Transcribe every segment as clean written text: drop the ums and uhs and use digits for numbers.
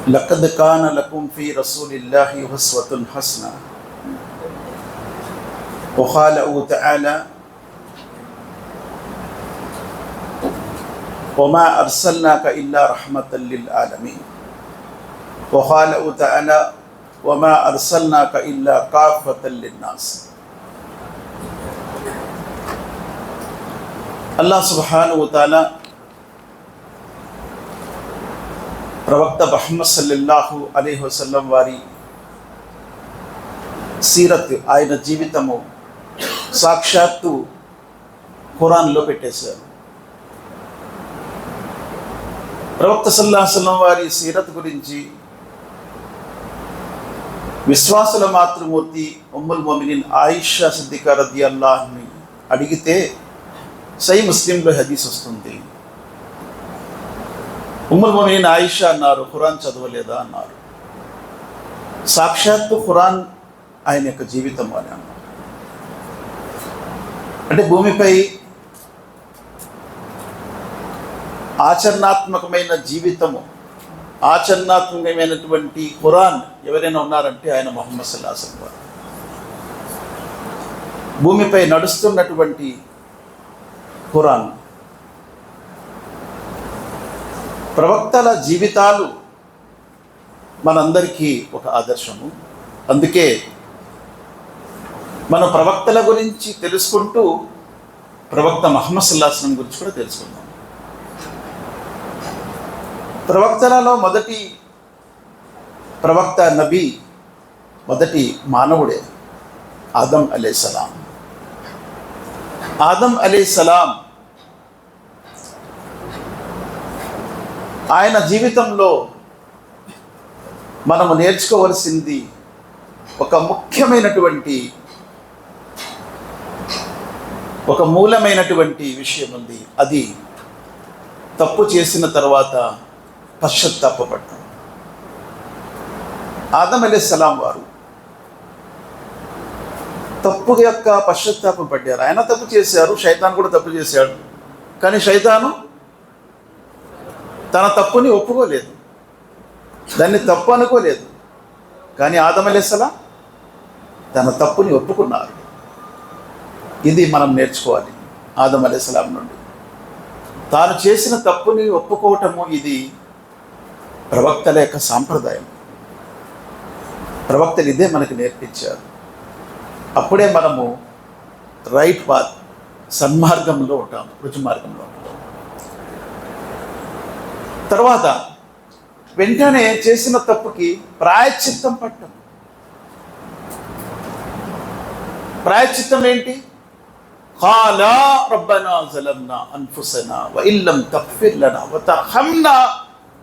లఖద్ కాన లకుం ఫీ రసూలిల్లాహి ఉస్వతున్ హసనా వఖాల తఆలా వమా అర్సల్నాక ఇల్లా రహ్మతల్ లిల్ ఆలమీన్ వఖాల తఆలా వమా అర్సల్నాక ఇల్లా కాఫతల్ లిన్నాస్. అల్లాహ్ సుబ్హానహు వ తఆలా ప్రవక్త ముహమ్మద్ సల్లల్లాహు అలైహి వసల్లం వారి సీరత్, ఆయన జీవితము సాక్షాత్తు ఖురాన్లో పెట్టేశారు. ప్రవక్త సల్లల్లాహు అలైహి వసల్లం వారి సీరత్ గురించి విశ్వాసుల మాతృమూర్తి ఉమ్ముల్ మొమినీన్ ఆయిషా సిద్దికా రదియల్లాహు అన్హా అడిగితే సహీ ముస్లింలో హదీస్ వస్తుంది. ఉమ్ముల్ మొమినీన్ ఆయిషా అన్నారు, ఖురాన్ చదవలేదా అన్నారు. సాక్షాత్తు ఖురాన్ ఆయన యొక్క జీవితం అని అన్నారు. అంటే భూమిపై ఆచరణాత్మకమైన జీవితము, ఆచరణాత్మకమైనటువంటి ఖురాన్ ఎవరైనా ఉన్నారంటే ఆయన ముహమ్మద్ సల్లల్లాహు అలైహి వసల్లం. భూమిపై నడుస్తున్నటువంటి ఖురాన్, ప్రవక్తల జీవితాలు మనందరికీ ఒక ఆదర్శము. అందుకే మన ప్రవక్తల గురించి తెలుసుకుంటూ ప్రవక్త ముహమ్మద్ సల్లల్లాహు అలైహి వసల్లం గురించి కూడా తెలుసుకుందాం. ప్రవక్తలలో మొదటి ప్రవక్త నబీ, మొదటి మానవుడే ఆదం అలైహిస్సలాం. ఆదం అలైహిస్సలాం ఆయన జీవితంలో మనము నేర్చుకోవలసింది ఒక ముఖ్యమైనటువంటి, ఒక మూలమైనటువంటి విషయం ఉంది. అది తప్పు చేసిన తర్వాత పశ్చాత్తాపపడటం. ఆదం అలైహిస్సలాం వారు తప్పు యొక్క పశ్చాత్తాపం పడ్డారు. ఆయన తప్పు చేశారు, శైతాన్ కూడా తప్పు చేశాడు. కానీ శైతాను తన తప్పుని ఒప్పుకోలేదు, దాన్ని తప్పు అనుకోలేదు. కానీ ఆదం అలైహిస్సలాం తన తప్పుని ఒప్పుకున్నారు. ఇది మనం నేర్చుకోవాలి ఆదం అలైహిస్సలాం నుండి. తాను చేసిన తప్పుని ఒప్పుకోవటము ఇది ప్రవక్తల యొక్క సాంప్రదాయం. ప్రవక్తలు ఇదే మనకు నేర్పించారు. అప్పుడే మనము రైట్ పాత్, సన్మార్గంలో ఉంటాం, రుజు మార్గంలో ఉంటాం. తర్వాత వెంటనే చేసిన తప్పుకి ప్రాయశ్చిత్తం పట్టం. ప్రాయశ్చిత్తం ఏంటి? ఖాలా రబ్బనా జలమ్నా అన్ఫుసనా వ ఇల్లం తగ్ఫిర్ లనా వ తర్హమ్నా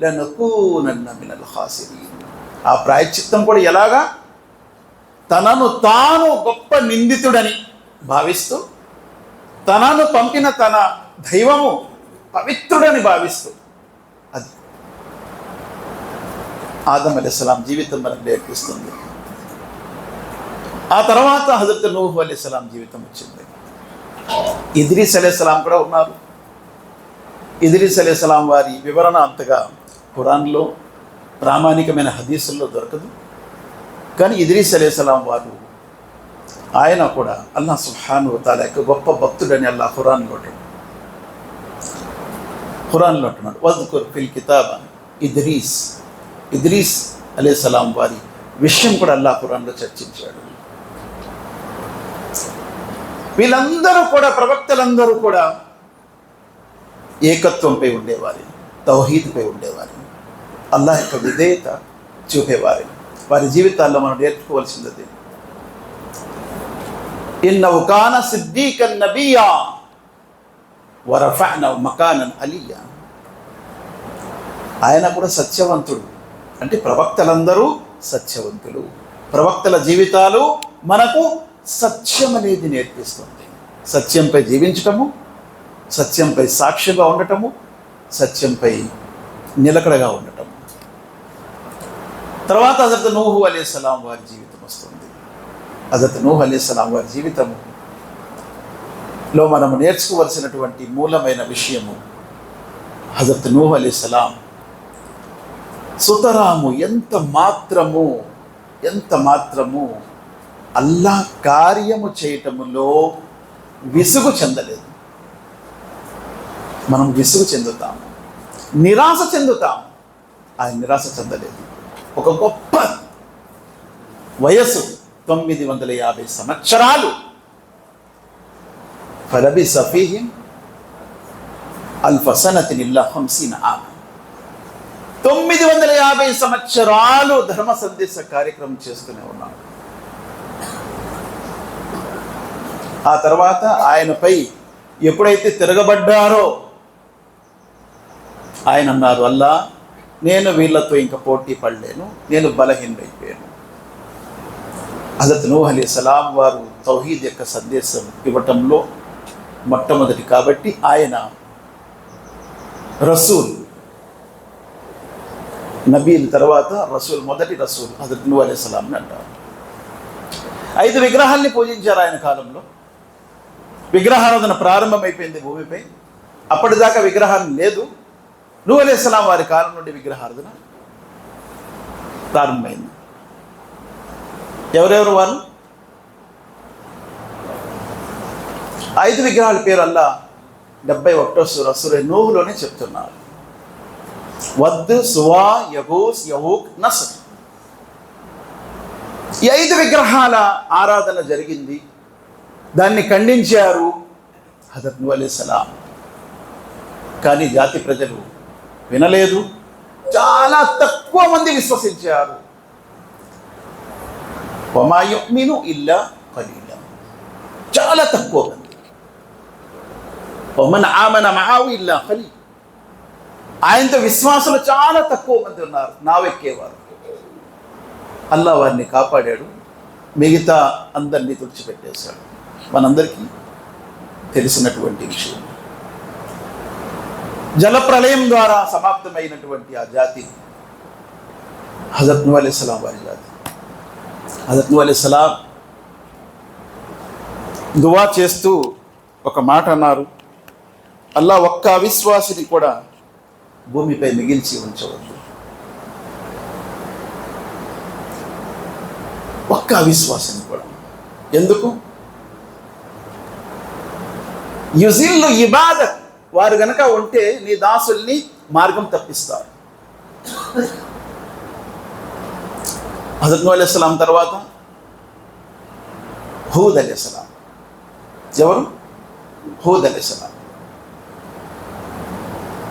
లనకూనన్న మినల్ ఖాసిరీన్. ఆ ప్రాయశ్చిత్తం కూడా ఎలాగా? తనను తాను గొప్ప నిందితుడని భావిస్తూ, తనను పంపిన తన దైవము పవిత్రుడని భావిస్తూ, అది ఆదం అలైహిస్సలాం జీవితం మనకు నేర్పిస్తుంది. ఆ తర్వాత హజరత్ నూహ్ అలైహిస్సలాం జీవితం వచ్చింది. ఇద్రీస్ అలైహిస్సలాం కూడా ఉన్నారు. ఇద్రీస్ అలైహిస్సలాం వారి వివరణ అంతగా ఖురాన్లో, ప్రామాణికమైన హదీసుల్లో దొరకదు. కానీ ఇద్రీస్ అలైహిస్సలాం వారు, ఆయన కూడా అల్లాహ్ సుబ్హానహు వ తఆలా యొక్క గొప్ప భక్తుడని అల్లాహ్ ఖురాన్లో అంటున్నాడు. వజ్కుర్ ఫిల్ కితాబ ఇద్రీస్. ఇద్రీస్ అలైహిస్సలాం వారి విషయం కూడా అల్లాహ్ ఖురాన్లో చర్చించాడు. వీళ్ళందరూ కూడా, ప్రవక్తలందరూ కూడా ఏకత్వంపై ఉండేవారు, తౌహీద్పై ఉండేవారు, అల్లాహ్ యొక్క విధేయత చూపేవారు. వారి జీవితాల్లో మనం నేర్చుకోవాల్సింది ఇన్నహు కాన సిద్దీకన్ నబియ్యా వ రఫఅనహు మకానన్ అలియ్యా. ఆయన కూడా సత్యవంతుడు. అంటే ప్రవక్తలందరూ సత్యవంతులు. ప్రవక్తల జీవితాలు మనకు సత్యం అనేది నేర్పిస్తుంది. సత్యంపై జీవించటము, సత్యంపై సాక్ష్యంగా ఉండటము, సత్యంపై నిలకడగా ఉండటము. తర్వాత హజరత్ నూహ్ అలైహిస్సలాం వారి జీవితం వస్తుంది. హజరత్ నూహ్ అలైహిస్సలాం వారి జీవితంలో మనము నేర్చుకోవలసినటువంటి మూలమైన విషయము, హజరత్ నూహ్ అలైహిస్సలాం సుతరాము ఎంత మాత్రము అల్లాహ్ కార్యము చేయటములో విసుగు చెందలేదు. మనం విసుగు చెందుతాము, నిరాశ చెందుతాము. ఆయన నిరాశ చెందలేదు. ఒక గొప్ప వయసు 950 సంవత్సరాలు. ఫలబిస ఫీహిం అల్ఫ సనతిన్ ఇల్లా 50 ఆమ. 950 సంవత్సరాలు ధర్మ సందేశ కార్యక్రమం చేస్తూనే ఉన్నాడు. ఆ తర్వాత ఆయనపై ఎప్పుడైతే తిరగబడ్డారో ఆయన అన్నారు, అల్లా నేను వీళ్ళతో ఇంకా పోటీ పడలేను, నేను బలహీనైపోయాను. హజరత్ నూహ్ అలైహిస్సలాం వారు తౌహీద్ యొక్క సందేశం ఇవ్వటంలో మొట్టమొదటి కాబట్టి ఆయన రసూల్, నబీల తర్వాత రసూల్, మొదటి రసూల్ హజరత్ నూహ్ అలైహిస్సలాంని అంటారు. 5 విగ్రహాల్ని పూజించారు ఆయన కాలంలో. విగ్రహారాధన ప్రారంభమైపోయింది భూమిపై. అప్పటిదాకా విగ్రహాన్ని లేదు. నూహ్ అలైహిస్సలాం వారి కాలం నుండి విగ్రహారాధన ప్రారంభమైంది. ఎవరెవరు వాళ్ళు? 5 విగ్రహాల పేరు అల్లా 71వ సూర నూహ్లోనే చెప్తున్నారు. వద్, సువా, యగూస్, యహూక్, నస్ర్. ఈ 5 విగ్రహాల ఆరాధన జరిగింది. దాన్ని ఖండించారు హజరత్ నూహ్ అలైహిస్సలాం. కానీ జాతి ప్రజలు వినలేదు. చాలా తక్కువ మంది విశ్వసించారు. వమా యుమిను ఇల్లా ఖలీలా, చాలా తక్కువ మంది. వమన్ ఆమన మఅహు ఇల్లా ఖలీల్, ఆయనతో విశ్వాసులు చాలా తక్కువ మంది ఉన్నారు, నావెక్కేవారు. అల్లా వారిని కాపాడాడు, మిగతా అందరినీ తుడిచిపెట్టేశాడు. మనందరికీ తెలిసినటువంటి విషయం. జలప్రలయం ద్వారా సమాప్తమైనటువంటి ఆ జాతి హజరత్ నూహ్ అలైహిస్సలాం వారి జాతి. హజరత్ నూహ్ అలైహిస్సలాం దువా చేస్తూ ఒక మాట అన్నారు, అల్లా ఒక్క అవిశ్వాసిని కూడా భూమిపై మిగిల్చి ఉంచవద్దు. ఒక్క అవిశ్వాసిని కూడా. ఎందుకు? యుజిల్లు ఇబాదత్, వారు గనక ఉంటే నీ దాసుల్ని మార్గం తప్పిస్తారు. హజరత్ నూహ్ అలైహిస్సలాం తర్వాత హూద్ అలైహిస్సలాం. ఎవరు? హూద్ అలైహిస్సలాం.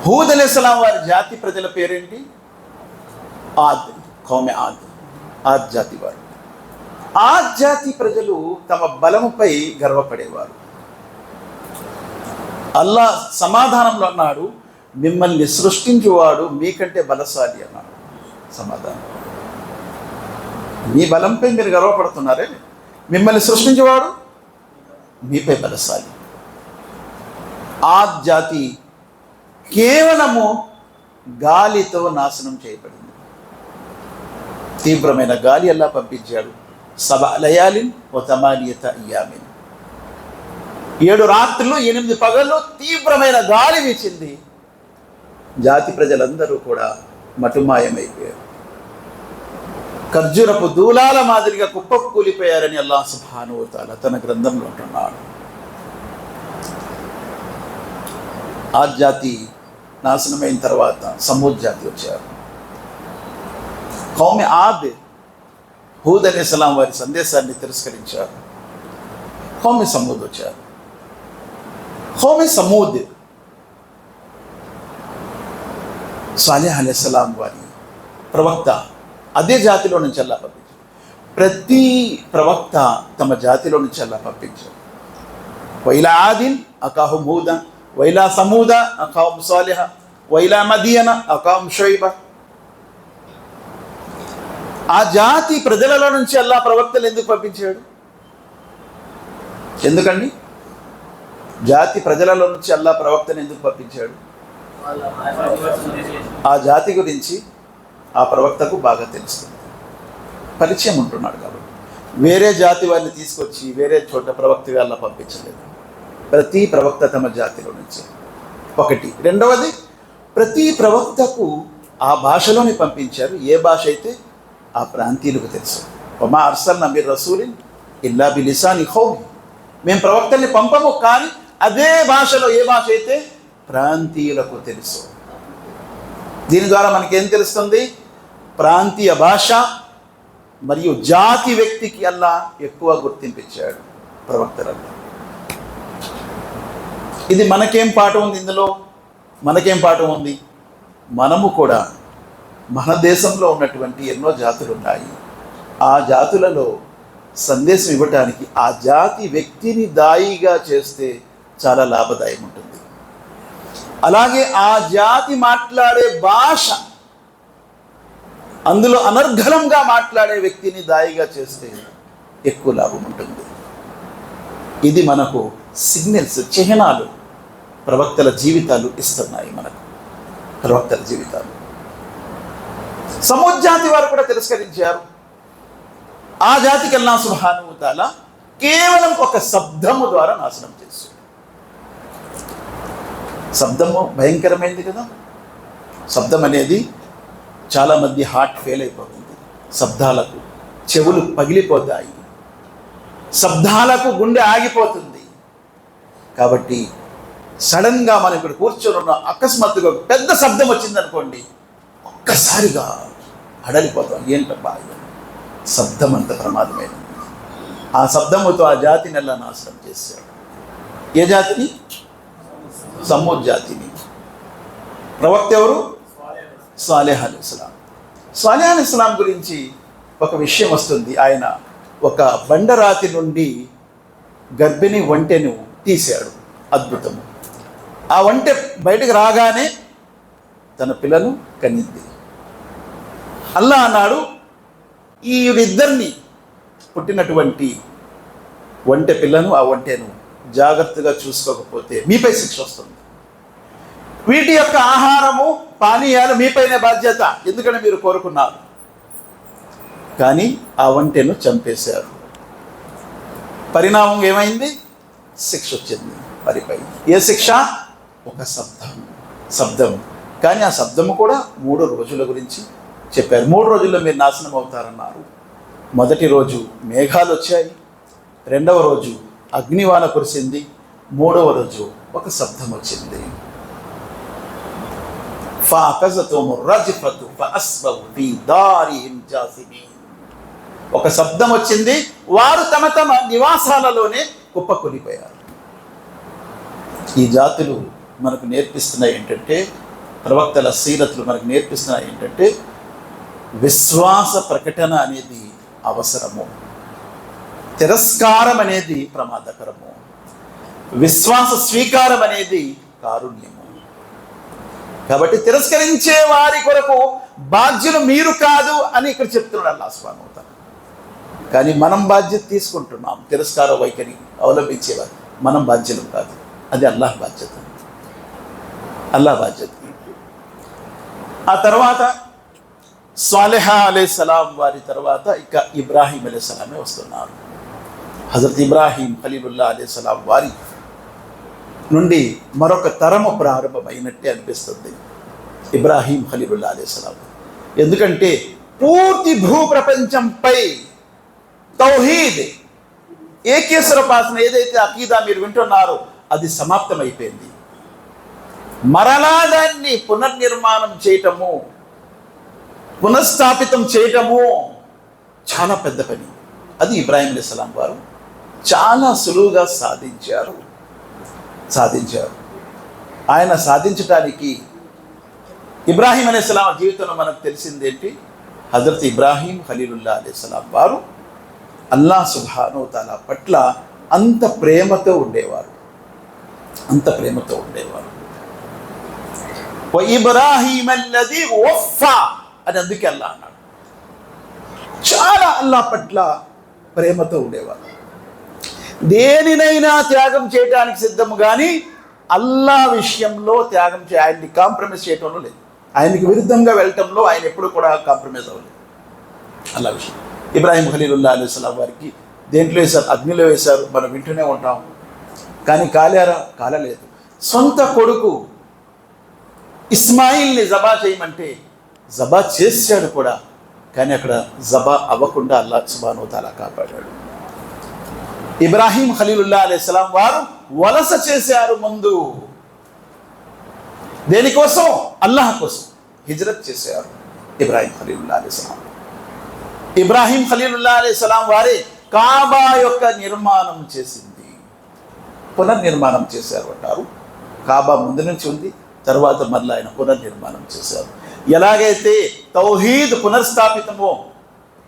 హూద్ అలైహిస్సలాం వారి జాతి ప్రజల పేరేంటి? ఆద్, కౌమె ఆద్, ఆద్ జాతి వారు. ఆద్ జాతి ప్రజలు తమ బలముపై గర్వపడేవారు. అల్లా సమాధానంలో అన్నాడు, మిమ్మల్ని సృష్టించువాడు మీకంటే బలశాలి అన్నాడు. సమాధానం, మీ బలంపై మీరు గర్వపడుతున్నారే, మిమ్మల్ని సృష్టించేవాడు మీపై బలశాలి. ఆద్ జాతి కేవలము గాలితో నాశనం చేయబడింది. తీవ్రమైన గాలి అల్లా పంపించాడు. 7 లయాలిన్ వ 8 అయ్యామిన్, 7 రాత్రులు 8 పగళ్ళు తీవ్రమైన గాలి వీచింది. జాతి ప్రజలందరూ కూడా మటుమాయమైపోయారు. ఖర్జూరపు దూలాల మాదిరిగా కుప్పకు కూలిపోయారని అల్లాహ్ సుబ్హానహు వ తఆలా తన గ్రంథంలో అంటున్నాడు. ఆ జాతి నాశనమైన తర్వాత సమూద్ జాతి వచ్చారు. కౌమె ఆద్, హూద్ అలైహిస్సలాం వారి సందేశాన్ని తిరస్కరించారు. కౌమె సమూద్ వచ్చారు. కౌమె సమూద్ సాలిహ్ అలైహిస్సలాం వారి ప్రవక్త అదే జాతిలో నుంచి అల్లాహ్ పంపించారు. ప్రతి ప్రవక్త తమ జాతిలో నుంచి అల్లాహ్ పంపించారు. వైలా ఆదిన్ అకాహుం హూద, వైలా సమూద అకాహుం సాలిహ, వైలా మదియన అకాహుం షుఐబ. ఆ జాతి ప్రజలలో నుంచి అల్లాహ్ ప్రవక్తలు ఎందుకు పంపించాడు? ఎందుకండి? జాతి ప్రజలలో నుంచి అల్లాహ్ ప్రవక్తను ఎందుకు పంపించాడు? ఆ జాతి గురించి ఆ ప్రవక్తకు బాగా తెలుస్తుంది, పరిచయం ఉంటున్నాడు కాబట్టి. వేరే జాతి వారిని తీసుకొచ్చి వేరే చోట ప్రవక్తగా అల్లాహ్ పంపించలేదు. ప్రతి ప్రవక్త తమ జాతిలో నుంచి. ఒకటి. రెండవది, ప్రతి ప్రవక్తకు ఆ భాషలోనే పంపించారు. ఏ భాష అయితే ఆ ప్రాంతీయులకు తెలుసు. వమా అర్సల్నా మిర్ రసూలిన్ ఇల్లా బిలిసాని ఖౌమి, మేము ప్రవక్తల్ని పంపము కానీ అదే భాషలో, ఏ భాష అయితే ప్రాంతీయులకు తెలుసు. దీని ద్వారా మనకేం తెలుస్తుంది? ప్రాంతీయ భాష మరియు జాతి వ్యక్తికి అల్లా ఎక్కువ గుర్తింపిచ్చాడు ప్రవక్తలలో. ఇది మనకేం పాఠం ఉంది? ఇందులో మనకేం పాఠం ఉంది? మనము కూడా మన దేశంలో ఉన్నటువంటి ఎన్నో జాతులు ఉన్నాయి. ఆ జాతులలో సందేశం ఇవ్వటానికి ఆ జాతి వ్యక్తిని దాయిగా చేస్తే చాలా లాభదాయం ఉంటుంది. అలాగే ఆ జాతి మాట్లాడే భాష, అందులో అనర్గళంగా మాట్లాడే వ్యక్తిని దాయిగా చేస్తే ఎక్కువ లాభం ఉంటుంది. ఇది మనకు సిగ్నల్స్, చిహ్నాలు ప్రవక్తల జీవితాలు ఇస్తున్నాయి. మనకు ప్రవక్తల జీవితాలు సమూద్ జాతి వారు కూడా తిరస్కరించారు. ఆ జాతికి అల్లాహ్ సుబ్హానహు వ తఆలా కేవలం ఒక శబ్దము ద్వారా నాశనం చేశాడు. శబ్దము భయంకరమైంది కదా. శబ్దం అనేది చాలామంది హార్ట్ ఫెయిల్ అయిపోతుంది. శబ్దాలకు చెవులు పగిలిపోతాయి, శబ్దాలకు గుండె ఆగిపోతుంది. కాబట్టి సడన్గా మనం ఇక్కడ కూర్చొని ఉన్న అకస్మాత్తుగా పెద్ద శబ్దం వచ్చిందనుకోండి, ఒక్కసారిగా అడలిపోతాం. ఏంటబ్బా, శబ్దం అంత ప్రమాదమైనది. ఆ శబ్దముతో ఆ జాతిని ఎలా నాశనం చేశాడు. ఏ జాతిని? సమూద్ జాతిని. ప్రవక్త ఎవరు? సాలెహ్ అలైహిస్సలాం. సాలెహ్ అలైహిస్సలాం గురించి ఒక విషయం వస్తుంది. ఆయన ఒక బండరాతి నుండి గర్భిణి ఒంటెను తీశాడు. అద్భుతము. ఆ ఒంటె బయటకు రాగానే తన పిల్లను కన్నింది. అల్లా అన్నాడు, ఈ ఇద్దరిని పుట్టినటువంటి ఒంటె పిల్లను, ఆ ఒంటెను జాగ్రత్తగా చూసుకోకపోతే మీపై శిక్ష వస్తుంది. వీటి యొక్క ఆహారము, పానీయాలు మీపైనే బాధ్యత, ఎందుకంటే మీరు కోరుకున్నారు. కానీ ఆ ఒంటెను చంపేశారు. పరిణామం ఏమైంది? శిక్ష వచ్చింది వారిపై. ఏ శిక్ష? ఒక శబ్దం. కానీ ఆ శబ్దము కూడా 3 రోజుల గురించి చెప్పారు. 3 రోజుల్లో మీరు నాశనం అవుతారన్నారు. మొదటి రోజు మేఘాలు వచ్చాయి, 2వ రోజు అగ్నివాన కురిసింది, 3వ రోజు ఒక శబ్దం వచ్చింది. ఒక శబ్దం వచ్చింది, వారు తమ తమ నివాసాలలోనే కుప్పకూలిపోయారు. ఈ జాతులు మనకు నేర్పిస్తున్నాయి ఏంటంటే, ప్రవక్తల సీరతులు మనకు నేర్పిస్తున్నాయి ఏంటంటే, విశ్వాస ప్రకటన అనేది అవసరము, తిరస్కారం అనేది ప్రమాదకరము, విశ్వాస స్వీకారం అనేది కారుణ్యము. కాబట్టి తిరస్కరించే వారి కొరకు బాధ్యులు మీరు కాదు అని ఇక్కడ చెప్తున్నాడు అల్లాహ్ సుబ్హానహు వ తఆలా. కానీ మనం బాధ్యత తీసుకుంటున్నాం. తిరస్కార వైఖరి అవలంబించేవారు మనం బాధ్యులం కాదు. అది అల్లాహ్ బాధ్యత, అల్లాహ్ బాధ్యత. ఆ తర్వాత సాలెహ్ అలైహిస్సలాం వారి తర్వాత ఇక ఇబ్రాహీం అలైహిస్సలామే వస్తున్నారు. హజరత్ ఇబ్రాహీం ఖలీలుల్లాహ్ అలైహిస్సలాం వారి నుండి మరొక తరము ప్రారంభమైనట్టే అనిపిస్తుంది ఇబ్రాహీం ఖలీలుల్లాహ్ అలైహిస్సలాం. ఎందుకంటే పూర్తి భూప్రపంచంపై తౌహీద్, ఏకేశ్వరోపాసన ఏదైతే అకీదా మీరు వింటున్నారో అది సమాప్తమైపోయింది. మరలా దాన్ని పునర్నిర్మాణం చేయటము, పునఃస్థాపితం చేయటము చాలా పెద్ద పని. అది ఇబ్రాహీం అలైహిస్సలాం వారు చాలా సులువుగా సాధించారు. ఆయన సాధించడానికి ఇబ్రాహీం అలైహిస్సలాం జీవితంలో మనకు తెలిసిందేంటి? హజరత్ ఇబ్రాహీం ఖలీలుల్లాహ్ అలైహిస్సలాం వారు అల్లాహ్ సుబ్హానహు వ తఆలా పట్ల అంత ప్రేమతో ఉండేవారు. ఇబ్రాహీం అల్లదీ వఫా అని అందుకే అల్లాహ్ అన్నాడు. చాలా అల్లాహ్ పట్ల ప్రేమతో ఉండేవారు. దేనినైనా త్యాగం చేయడానికి సిద్ధము, కానీ అల్లాహ్ విషయంలో త్యాగం ఆయన్ని కాంప్రమైజ్ చేయటంలో లేదు. ఆయనకి విరుద్ధంగా వెళ్ళటంలో ఆయన ఎప్పుడు కూడా కాంప్రమైజ్ అవ్వలేదు. అల్లాహ్ విషయం. ఇబ్రాహీం ఖలీలుల్లాహ్ అలైహిస్సలాం వారికి దేంట్లో వేశారు? అగ్నిలో వేశారు. మనం వింటూనే ఉంటాం. కానీ కాలలేదు. సొంత కొడుకు ఇస్మాయిల్ని జబా చేయమంటే జబా చేశాడు కూడా, కానీ అక్కడ జబా అవ్వకుండా అల్లాహ్ సుబ్హానహు వ తఆలా కాపాడాడు. ఇబ్రాహీం ఖలీలుల్లాహ్ అలైహిస్సలాం వారు వలస చేశారు ముందు. దేనికోసం? అల్లాహ్ కోసం హిజ్రత్ చేశారు ఇబ్రాహీం ఖలీలుల్లాహ్ అలైహిస్సలాం. ఇబ్రాహీం ఖలీలుల్లాహ్ అలైహిస్సలాం వారే కాబా యొక్క నిర్మాణం చేసింది, పునర్నిర్మాణం చేశారు అంటారు. కాబా ముందు నుంచి ఉంది, తర్వాత మళ్ళీ ఆయన పునర్నిర్మాణం చేశారు. ఎలాగైతే తౌహీద్ పునర్స్థాపితమో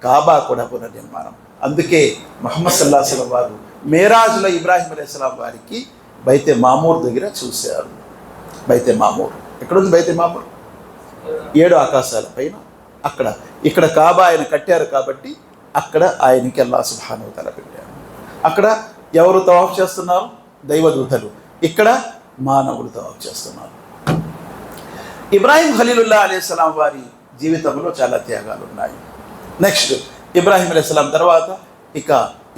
కాబా కూడా పునర్నిర్మాణం. అందుకే ముహమ్మద్ సల్లల్లాహు అలైహి వసల్లం వారు మేరాజ్లో ఇబ్రాహీం అలైహిస్సలాం వారికి బైతే మామూర్ దగ్గర చూశారు. బైతే మామూర్ ఎక్కడుంది? బైతే మామూర్ 7 ఆకాశాల పైన అక్కడ. ఇక్కడ కాబా ఆయన కట్టారు కాబట్టి అక్కడ ఆయనకి అల్లాహ్ సుబ్హానహు వ తఆలా పెట్టారు. అక్కడ ఎవరు తవాఫ్ చేస్తున్నారు? దైవదూతలు. ఇక్కడ మానవులు తవాఫ్ చేస్తున్నారు. ఇబ్రాహీం ఖలీలుల్లాహ్ అలైహిస్సలాం వారి జీవితంలో చాలా త్యాగాలు ఉన్నాయి. నెక్స్ట్ ఇబ్రాహీం అలైహిస్సలాం తర్వాత ఇక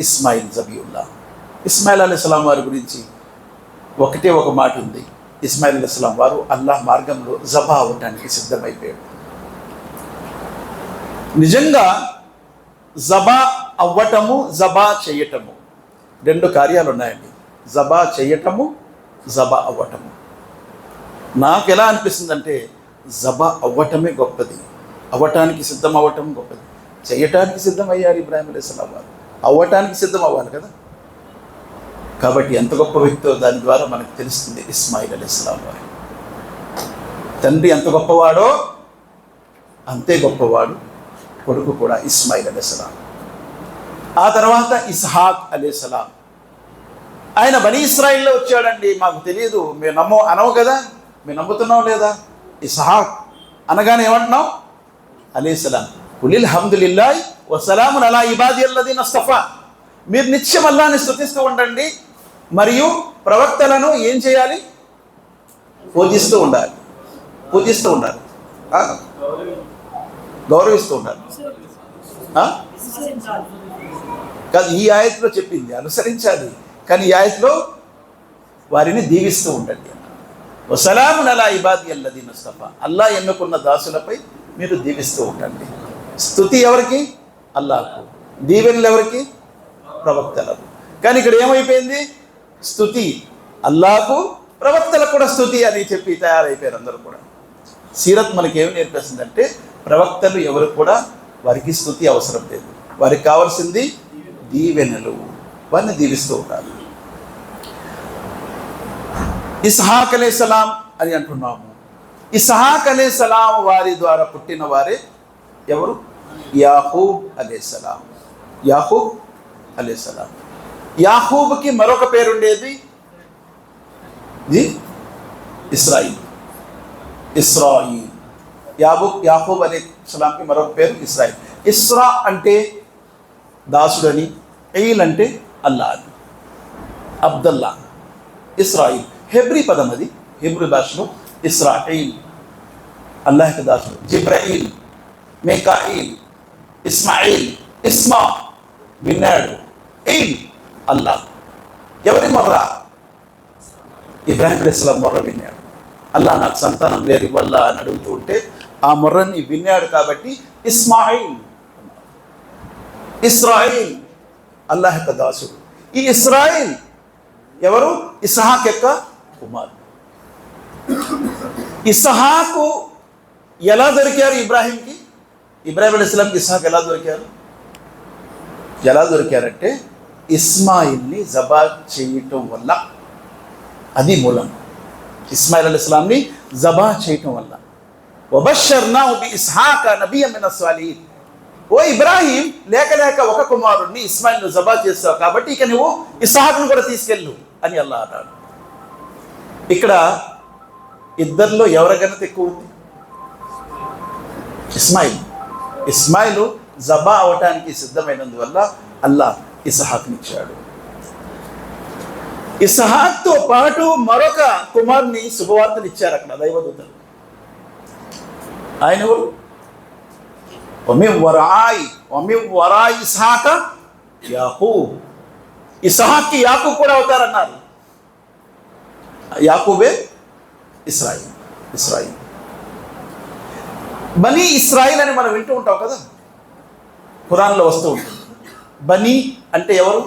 ఇస్మాయిల్ జబీయుల్లా. ఇస్మాయిల్ అలైహిస్సలాం వారి గురించి ఒకటే ఒక మాట ఉంది. ఇస్మాయిల్ అలైహిస్సలాం వారు అల్లాహ్ మార్గంలో జబా అవ్వటానికి సిద్ధమైపోయాడు. నిజంగా జబా అవ్వటము, జబా చేయటము 2 కార్యాలు ఉన్నాయండి. జబా చేయటము, జబా అవ్వటము. నాకు ఎలా అనిపిస్తుందంటే జబా అవ్వటమే గొప్పది, అవ్వటానికి సిద్ధం అవ్వటం గొప్పది. చేయటానికి సిద్ధమయ్యారు ఇబ్రాహీం అలైహిస్సలాం వారు, అవ్వటానికి సిద్ధం అవ్వాలి కదా. కాబట్టి ఎంత గొప్ప వ్యక్తో దాని ద్వారా మనకు తెలుస్తుంది. ఇస్మాయిల్ అలైహిస్సలాం వారు తండ్రి ఎంత గొప్పవాడో అంతే గొప్పవాడు కొడుకు కూడా ఇస్మాయిల్ అలైహిస్సలాం. ఆ తర్వాత ఇస్హాక్ అలైహిస్సలాం. ఆయన బనీ ఇస్రాయిల్లో వచ్చాడండి. మాకు తెలియదు, మేము అనవు కదా, మేము నమ్ముతున్నాం లేదా? ఇస్హాక్ అనగానే ఏమంటున్నాం? అలైహిస్సలాం. కులిల్ హమ్దులిల్లాహి వసలామున్ అలా ఇబాదియల్లదీన ఇస్తఫా. మీరు నిత్యం అల్లాహ్ని స్తుతిస్తూ ఉండండి, మరియు ప్రవక్తలను ఏం చేయాలి? పూజిస్తూ ఉండాలి, పూజిస్తూ ఉండాలి, గౌరవిస్తూ ఉండాలి. కాదు, ఈ ఆయత్లో చెప్పింది అనుసరించాలి, కానీ ఈ ఆయత్లో వారిని దీవిస్తూ ఉండండి. వసలామున్ అలా ఇబాదియల్లదీన ఇస్తఫా. అల్లాహ్ ఎన్నుకున్న దాసులపై మీరు దీవిస్తూ ఉండండి. స్తుతి ఎవరికి? అల్లాహ్కు. దీవెనలు ఎవరికి? ప్రవక్తలకు. కానీ ఇక్కడ ఏమైపోయింది? స్తుతి అల్లాహ్కు, ప్రవక్తలకు కూడా స్తుతి అని చెప్పి తయారైపోయారు అందరూ కూడా. సీరత్ మనకి ఏమి నేర్పిస్తుందంటే ప్రవక్తలు ఎవరు కూడా వారికి స్తుతి అవసరం లేదు, వారికి కావాల్సింది దీవెనలు, వారిని దీవిస్తూ ఉండాలి. ఇస్హాక్ అలైహిస్సలాం అని అంటున్నాము. ఇస్హాక్ అలైహిస్సలాం వారి ద్వారా పుట్టిన వారే ఎవరు? యాకూబ్ అలైహిస్సలాం. యాకూబ్ అలైహిస్సలాం. యాకూబ్కి మరొక పేరుండేది ఇస్రాయిల్. ఇస్రాయిల్. యాకూబ్ అలైహిస్సలాంకి మరొక పేరు ఇస్రాయిల్. ఇస్రా అంటే దాసుడని, ఈల్ అంటే అల్లా అని, అబ్దల్లా. ఇస్రాయిల్ హెబ్రీ పదం, అది హెబ్రీ భాషలో ఇస్రాయిల్ అల్లాహ్కి దాసుడు. జిబ్రాయిల్, మీకాయిల్, ఇస్మాయిల్. ఇస్మా విన్నాడు, ఈల్ అల్లాహ్. ఎవరి మొర్ర? ఇబ్రాహీం అలైహిస్సలాం మొర్ర విన్నాడు. అల్లాహ్ నాకు సంతానం లేరు ఇవ్వల్లా అని అడుగుతూ ఉంటే ఆ మొర్రని విన్నాడు కాబట్టి ఇస్మాయిల్. ఇస్రాయిల్ అల్లాహ్ యొక్క దాసుడు. ఈ ఇస్రాయిల్ ఎవరు? ఇస్హాక్ యొక్క కుమారుడు. ఇస్హాకు ఎలా దొరికారు ఇబ్రాహీంకి? ఇబ్రాహీం అలైహిస్సలాంకి ఇస్హాక్ ఎలా దొరికారు? ఎలా దొరికారంటే ఇస్మాయిల్ని జబా చేయటం వల్ల. అది మూలం. ఇస్మాయిల్ అలైహిస్సలాంని జబా చేయటం వల్ల. వబషర్నాహు బి ఇస్హాక నబియ్యన్ మిన స్సాలిహీన్. ఓ ఇబ్రాహీం, లేక లేక ఒక కుమారుడిని ఇస్మాయిల్ను జబా చేస్తావు కాబట్టి ఇక నువ్వు ఇస్హాక్ను కూడా తీసుకెళ్ళు అని అల్లాహ్ అన్నాడు. ఇక్కడ ఇద్దరిలో ఎవరి ఘనత ఎక్కువ ఉంది? ఇస్మాయిల్. ఇస్మాయిల్ జబా అవటానికి సిద్ధమైనందువల్ల అల్లాహ్ ఇస్హాక్నిచ్చాడు. ఇస్హాక్తో పాటు మరొక కుమారుని శుభవార్తలు ఇచ్చారు అక్కడ దైవదూతలు. ఆయన ఎవరు? వమిన్ వరాయి ఇస్హాక యాకూబ్. ఇస్హాక్కి యాకూబ్ కూడా అవుతారన్నారు. యాకూబే ఇస్రాయిల్. ఇస్రాయిల్ బనీ ఇస్రాయిల్ అని మనం వింటూ ఉంటాం కదా, ఖురాన్లో వస్తూ ఉంటుంది. బనీ అంటే ఎవరు?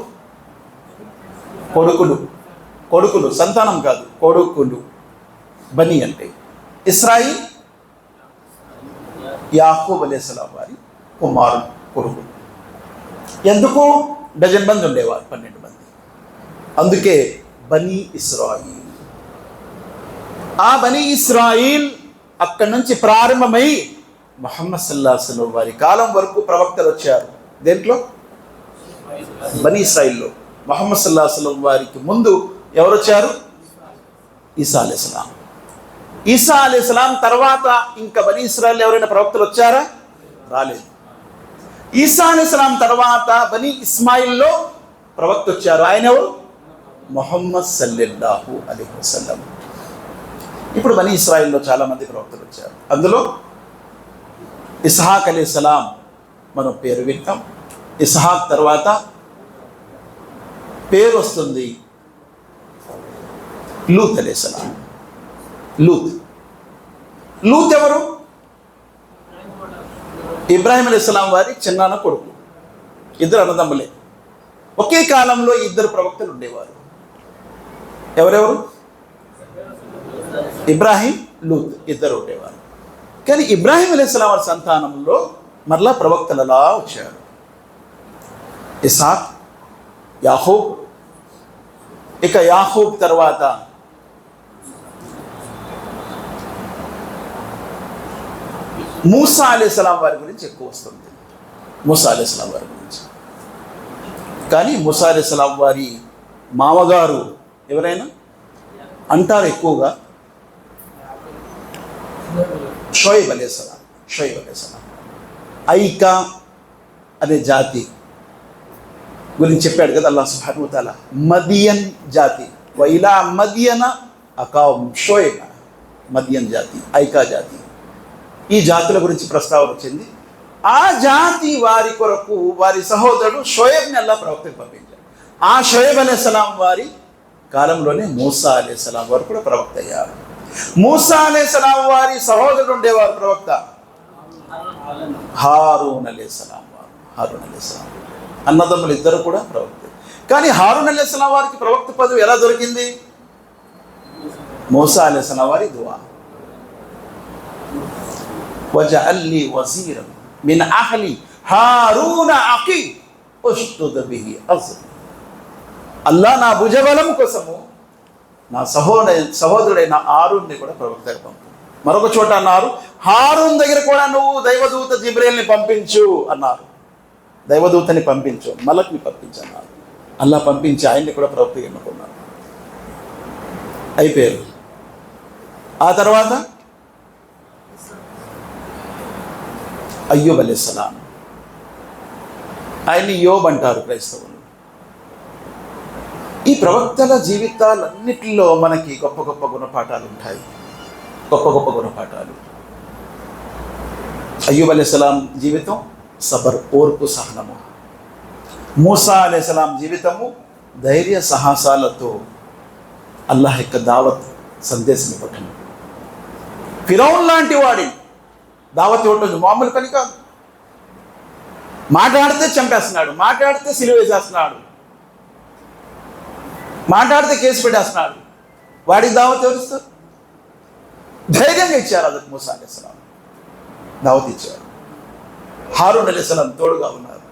కొడుకులు, సంతానం కాదు, కొడుకులు. బనీ అంటే ఇస్రాయిల్ యాకూబ్ అలైహిస్సలాం వారి కుమారుడు, కొడుకు. ఎందుకు? డజన్ మంది ఉండేవారు, 12 మంది. అందుకే బనీ ఇస్రాయిల్. ఆ బనీ ఇస్రాయిల్ అక్కడి నుంచి ప్రారంభమై ముహమ్మద్ సల్లల్లాహు అలైహి వసల్లం వారి కాలం వరకు ప్రవక్తలు వచ్చారు. దేంట్లో? బనీ ఇస్రాయిల్లో. ముహమ్మద్ సల్లల్లాహు అలైహి వసల్లం వారికి ముందు ఎవరు వచ్చారు? ఈసా అలైహిస్సలాం. ఈసా అలైహిస్సలాం తర్వాత ఇంకా బనీ ఇస్రాయిల్ ఎవరైనా ప్రవక్తలు వచ్చారా? రాలేదు. ఈసా అలైహిస్సలాం తర్వాత బనీ ఇస్మాయిల్లో ప్రవక్త వచ్చారు. ఆయన ఎవరు? ముహమ్మద్ సల్లల్లాహు అలైహి వసల్లం. ఇప్పుడు బనీ ఇస్రాయిల్లో చాలామంది ప్రవక్తలు వచ్చారు. అందులో ఇస్హాక్ అలైహిస్సలాం మనం పేరు వింటాం. ఇస్హాక్ తర్వాత పేరు వస్తుంది లూత్ అలైహిస్సలాం. లూత్ ఎవరు? ఇబ్రాహిం అలైహిస్సలాం వారి చిన్నాన్న కొడుకు. ఇద్దరు అన్నదమ్ములే. ఒకే కాలంలో ఇద్దరు ప్రవక్తలు ఉండేవారు. ఎవరెవరు? ఇబ్రాహిం, లూత్ ఇద్దరు ఉండేవారు. కానీ ఇబ్రాహిం అలైహిస్సలాం వారి సంతానంలో మరలా ప్రవక్తలు అలా వచ్చారు. ఇస్హాక్, యాకూబ్. ఇక యాకూబ్ తర్వాత మూసా అలైహిస్సలాం వారి గురించి ఎక్కువ వస్తుంది. మూసా అలైహిస్సలాం వారి గురించి. కానీ మూసా అలైహిస్సలాం వారి మామగారు ఎవరైనా అంటారు ఎక్కువగా షోయిబ్ అలైహిస్సలాం. ఐకా అనే జాతి గురించి చెప్పాడు కదా అల్లాహ్ సుబ్హానహు వ తఆలా. మదియన్ జాతి, వైలా మదియన అకామ్ షోయిబ్. మదియన్ జాతి, ఐకా జాతి, ఈ జాతుల గురించి ప్రస్తావన వచ్చింది. ఆ జాతి వారి కొరకు వారి సహోదరుడు షోయబ్ని అల్లాహ్ ప్రవక్తకు పంపించాడు. ఆ షోయబ్ అలైహిస్సలాం వారి కాలంలోనే మూసా అలైహిస్సలాం వారు కూడా ప్రవక్త అయ్యారు. మూసా అలైహిస్సలాం వారి సహోదరుడు ఉండేవారు ప్రవక్త, హారూన్ అలైహిస్సలాం వారు. అన్నదమ్ములు ఇద్దరు కూడా ప్రవక్త. కానీ హారూన్ అలైహిస్సలాం వారికి ప్రవక్త పదవి ఎలా దొరికింది? మూసా అలైహిస్సలాం వారి దువా. వజఅల్లి వజీరన్ మిన్ అహ్లి హారూన అఖీ ఉష్దుద్ బిహి అజ్రి. అల్లాహ్ నా భుజబలం కోసము నా సహోదరుడైన హారూన్ని కూడా ప్రవక్తగా పంపు. మరొక చోట అన్నారు, హారూన్ దగ్గర కూడా నువ్వు దైవదూత జిబ్రీల్ని పంపించు అన్నారు. దైవదూతని పంపించు, మలక్ని పంపించు అన్నారు. అల్లాహ్ పంపించి ఆయన్ని కూడా ప్రవక్తగా ఎన్నుకున్నారు. అయిపోయారు. ఆ తర్వాత అయ్యూబ్ అలైహిస్సలాం. ఆయన్ని యోబ్ అంటారు క్రైస్తవులు. ఈ ప్రవక్తల జీవితాలన్నిటిలో మనకి గొప్ప గొప్ప గుణపాఠాలు ఉంటాయి. అయ్యూబ్ అలైహిస్సలాం జీవితం సబర్, ఓర్పు, సహనము. మూసా అలైహిస్సలాం జీవితము ధైర్య సాహసాలతో అల్లాహ్ యొక్క దావత్ సందేశం ఇవ్వటం. ఫిరౌన్ లాంటి వాడి దావత్ ఇవ్వటం మామూలు పని కాదు. మాట్లాడితే చంపేస్తున్నాడు, మాట్లాడితే సిలువ వేసేస్తున్నాడు, మాట్లాడితే కేసు పెట్టేస్తున్నాడు. వాడికి దావత్ ఎవరిస్తారు? ధైర్యంగా ఇచ్చారు. అది మూసా అలైహిస్సలాం దావత్ ఇచ్చారు. హారూన్ అలైహిస్సలాం తోడుగా ఉన్నారు.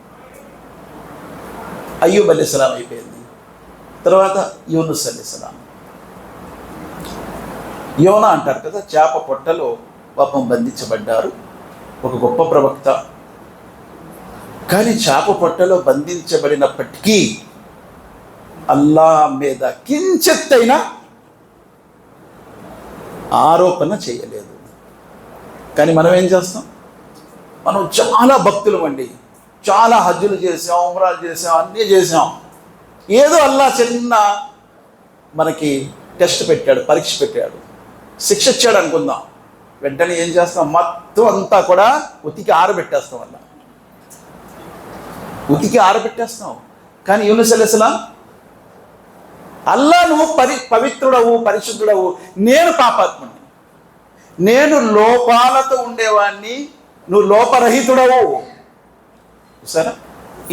అయ్యూబ్ అలైహిస్సలాం అయిపోయింది. తర్వాత యూనుస్ అలైహిస్సలాం. యోనా అంటారు కదా, చేప పొట్టలో పాపం బంధించబడ్డారు. ఒక గొప్ప ప్రవక్త. కానీ చేప పొట్టలో బంధించబడినప్పటికీ అల్లాహ్ మీద కించెత్తైనా ఆరోపణ చేయలేదు. కానీ మనం ఏం చేస్తాం? మనం చాలా భక్తులం అండి. చాలా హజ్జులు చేసాం, ఉమ్రాలు చేసాం, అన్నీ చేసాం. ఏదో అల్లాహ్ చిన్న మనకి టెస్ట్ పెట్టాడు, పరీక్ష పెట్టాడు, శిక్ష ఇచ్చాడు అనుకుందాం. వెంటనే ఏం చేస్తాం? మొత్తం అంతా కూడా ఉతికి ఆరబెట్టేస్తాం. ఆరబెట్టేస్తాం. కానీ యూనుస్ అలైహిస్సలాం, అల్లాహ్ నువ్వు పవిత్రుడవు, పరిశుద్ధుడవు, నేను పాపాత్ముడిని, నేను లోపాలతో ఉండేవాడిని, నువ్వు లోపరహితుడవు. సరే,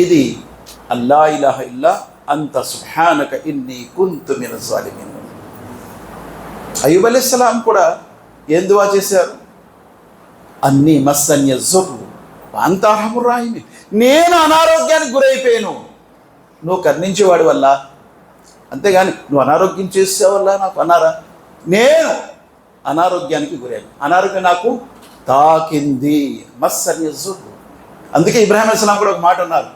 ఇది అల్లా ఇలాహ ఇల్లా అంత సుబ్హానక ఇన్నీ కుంతు మినజ్ జాలిమీన్. అయ్యూబ్ అలైహిస్సలాం కూడా ఏం దువా చేశారు? అన్నీ మస్సన్య జుర్రు అంత అర్హముర్ రాహిమీన్. నేను అనారోగ్యానికి గురైపోయాను, నువ్వు కర్ణించేవాడి వల్ల, అంతేగాని నువ్వు అనారోగ్యం చేసే వల్ల నాకు అన్నారా? నేను అనారోగ్యానికి గురైన, అనారోగ్యం నాకు తాకింది, మస్సన్య జుర్రు. అందుకే ఇబ్రాహిం అలైహిస్సలాం కూడా ఒక మాట అన్నారు,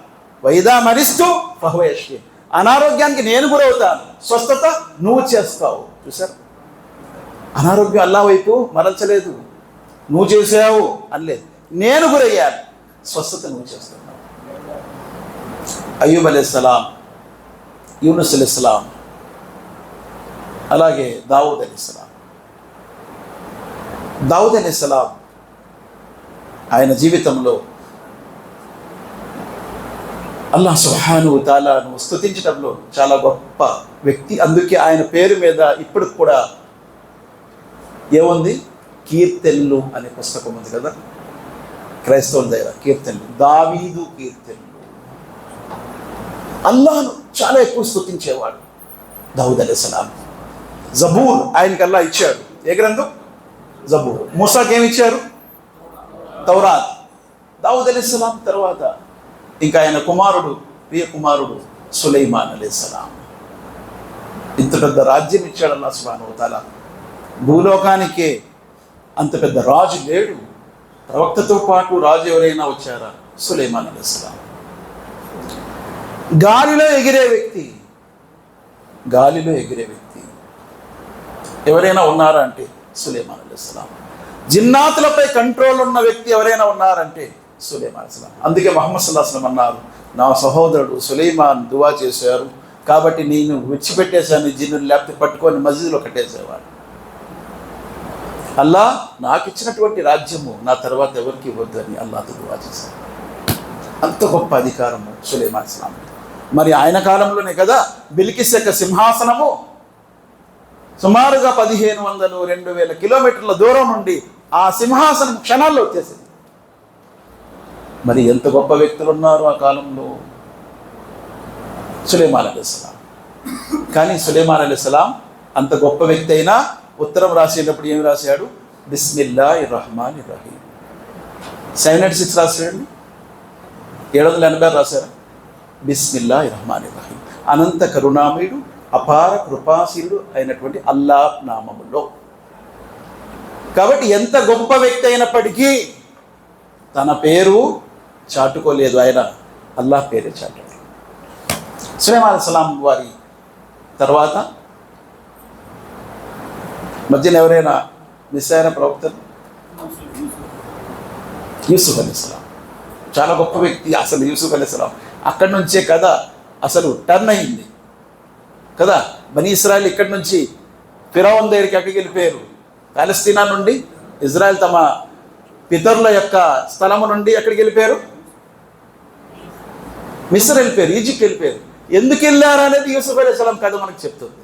వైదా మరిస్తూ ఫహువ యష్ఫీ. అనారోగ్యానికి నేను గురవుతాను, స్వస్థత నువ్వు చేస్తావు. చూసారు, అనారోగ్యం అల్లా వైపు మరల్చలేదు, నువ్వు చేసావు అనలేదు, నేను గురయ్యాను, స్వస్థత నువ్వు చేస్తున్నావు. అయ్యూబ్ అలైహిస్సలాం, యూనుస్ అలైహిస్సలాం, అలాగే దావూద్ అలైహిస్సలాం. దావూద్ అలైహిస్సలాం ఆయన జీవితంలో అల్లాహ్ సుబ్హానహు వ తఆలాను స్తుతించడంలో చాలా గొప్ప వ్యక్తి. అందుకే ఆయన పేరు మీద ఇప్పటికి కూడా ఏముంది? కీర్తనలు అనే పుస్తకం ఉంది కదా క్రైస్తవుల దగ్గర, కీర్తనలు, దావీదు కీర్తనలు. అల్లాహను చాలా ఎక్కువ స్తుతించేవాడు దావూద్ అలైహిస్సలాం. జబూర్ ఆయనకి అల్లాహ్ ఇచ్చాడు. ఏ గ్రంథం? జబూర్. మూసాకి ఏమి ఇచ్చారు? తౌరాత్. దావూద్ అలైహిస్సలాం తర్వాత ఇంకా ఆయన కుమారుడు, ప్రియ కుమారుడు సులైమాన్ అలైహిస్సలాం. ఇంత పెద్ద రాజ్యం ఇచ్చాడు అల్లాహ్ సుబ్హానహు వ తఆలా. భూలోకానికే అంత పెద్ద రాజు లేడు. ప్రవక్తతో పాటు రాజు ఎవరైనా వచ్చారా? సులైమాన్ అలైహిస్సలాం. గాలిలో ఎగిరే వ్యక్తి, గాలిలో ఎగిరే వ్యక్తి ఎవరైనా ఉన్నారా అంటే సులైమాన్ అలైహిస్సలాం. జిన్నాతులపై కంట్రోల్ ఉన్న వ్యక్తి ఎవరైనా ఉన్నారంటే సులైమాన్ అలైహిస్సలాం. అందుకే ముహమ్మద్ సల్లల్లాహు అలైహి వసల్లం అన్నారు, నా సహోదరుడు సులైమాన్ దువా చేశారు కాబట్టి నేను విడిచిపెట్టేశాను జిన్నులు, లేకపోతే పట్టుకొని మస్జిద్లో కట్టేసేవాడు. అల్లా నాకు ఇచ్చినటువంటి రాజ్యము నా తర్వాత ఎవరికి ఇవ్వద్దు అని అల్లాహతో దువా చేశారు. అంత గొప్ప అధికారము సులైమాన్ అలైహిస్సలాం. మరి ఆయన కాలంలోనే కదా బిల్కిస్ యొక్క సింహాసనము సుమారుగా 1500-2000 కిలోమీటర్ల దూరం నుండి ఆ సింహాసనం క్షణాల్లో వచ్చేసింది. మరి ఎంత గొప్ప వ్యక్తులు ఉన్నారు ఆ కాలంలో. సులైమాన్ అలైహిస్సలాం. కానీ సులైమాన్ అలైహిస్సలాం అంత గొప్ప వ్యక్తి అయినా ఉత్తరం రాసేటప్పుడు ఏమి రాశాడు? బిస్మిల్లాహిర్ రహమానిర్ రహీం. 786 రాశాడు, 786 రాశారు. బిస్మిల్లాహిర్ రహమానిర్ రహీం. అనంత కరుణామయుడు, అపార కృపాశీలుడు అయినటువంటి అల్లాహ్ నామములో. కాబట్టి ఎంత గొప్ప వ్యక్తి అయినప్పటికీ తన పేరు చాటుకోలేదు, ఆయన అల్లాహ్ పేరే చాటాడు. సులైమాన్ అలైహిస్సలాం వారి తర్వాత మధ్యన ఎవరైనా మిస్ అయిన ప్రవక్తలు? యూసుఫ్ అలైహిస్సలాం. చాలా గొప్ప వ్యక్తి అసలు యూసుఫ్ అలైహిస్సలాం. అక్కడి నుంచే కదా అసలు టర్న్ అయింది కదా. బనీ ఇస్రాయిల్ ఇక్కడి నుంచి ఫిరౌన్ దగ్గరికి ఎక్కడికి వెళ్ళిపోయారు? పాలస్తీనా నుండి ఇజ్రాయెల్ తమ పితరుల యొక్క స్థలము నుండి ఎక్కడికి వెళ్ళిపోయారు? మిస్ర్ వెళ్ళిపోయారు, ఈజిప్ట్ వెళ్ళిపోయారు. ఎందుకు వెళ్ళారు అనేది యూసుఫ్ అలైహిస్సలాం కథ మనకు చెప్తుంది.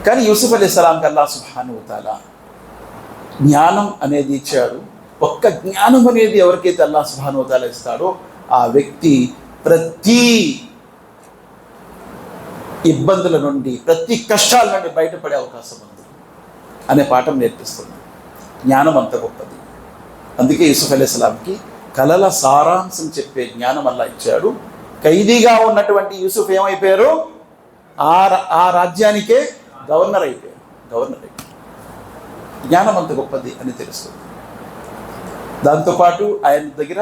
కానీ యూసుఫ్ అలైహిస్సలాంకి అల్లాహ్ సుబ్హానహు వ తఆలా జ్ఞానం అనేది ఇచ్చాడు. ఒక్క జ్ఞానం అనేది ఎవరికైతే అల్లాహ్ సుబ్హానహు వ తఆలా ఇస్తాడో ఆ వ్యక్తి ప్రతి ఇబ్బందుల నుండి, ప్రతి కష్టాల నుండి బయటపడే అవకాశం ఉంది అనే పాఠం నేర్పిస్తుంది. జ్ఞానం అంత గొప్పది. అందుకే యూసుఫ్ అలైహిస్సలాంకి కలల సారాంశం చెప్పే జ్ఞానం అల్లాహ్ ఇచ్చాడు. ఖైదీగా ఉన్నటువంటి యూసుఫ్ ఏమైపోయారు? ఆ రాజ్యానికే గవర్నర్ అయిపోయారు. జ్ఞానం అంత గొప్పది అని తెలుస్తుంది. దాంతోపాటు ఆయన దగ్గర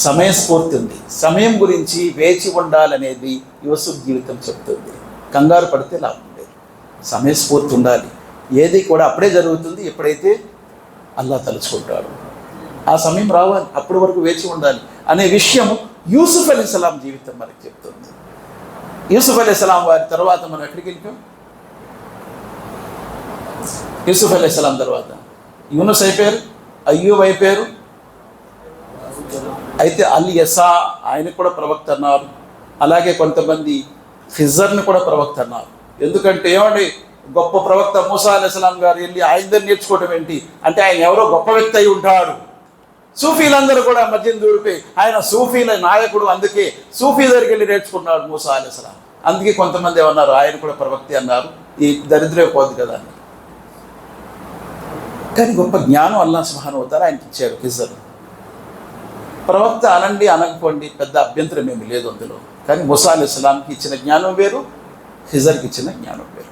సమయస్ఫూర్తి ఉంది. సమయం గురించి వేచి ఉండాలనేది యూసుఫ్ జీవితం చెప్తుంది. కంగారు పడితే లాభం లేదు, సమయస్ఫూర్తి ఉండాలి. ఏది కూడా అప్పుడే జరుగుతుంది ఎప్పుడైతే అల్లాహ్ తలుచుకుంటాడు. ఆ సమయం రావాలి, అప్పటి వరకు వేచి ఉండాలి అనే విషయం యూసుఫ్ అలైహిస్సలాం జీవితం మనకు చెప్తుంది. యూసుఫ్ అలైహిస్సలాం వారి తర్వాత మనం ఎక్కడికి వెళ్ళిపోయాం? యూసుఫ్ అలైహిస్సలాం తర్వాత యూనుస్ అయిపోయారు, అయ్యూబ్ అయిపోయారు. అయితే అల్ యసా ఆయన కూడా ప్రవక్త అన్నారు. అలాగే కొంతమంది ఖిజర్ని కూడా ప్రవక్త అన్నారు. ఎందుకంటే ఏమండి, గొప్ప ప్రవక్త మూసా అలైహిస్సలాం గారు వెళ్ళి ఆయన దగ్గర నేర్చుకోవటం ఏంటి అంటే ఆయన ఎవరో గొప్ప వ్యక్తి అయి ఉంటాడు. సూఫీలందరూ కూడా మధ్యన దూరిపోయి ఆయన సూఫీల నాయకుడు, అందుకే సూఫీ దగ్గరికి వెళ్ళి నేర్చుకున్నాడు మూసా అలైహిస్సలాం. అందుకే కొంతమంది ఏమన్నారు ఆయన కూడా ప్రవక్త అన్నారు, ఈ దరిద్రం పోదు కదా అని. కానీ గొప్ప జ్ఞానం అల్లాహ్ సుబ్హానహు వ తఆలా ఆయనకి ఇచ్చాడు. ఖిజర్ ప్రవక్త అనండి అనకపోండి పెద్ద అభ్యంతరం ఏమి లేదు అందులో. కానీ మూసా అలైహిస్సలాంకి ఇచ్చిన జ్ఞానం వేరు, ఖిజర్కి ఇచ్చిన జ్ఞానం వేరు.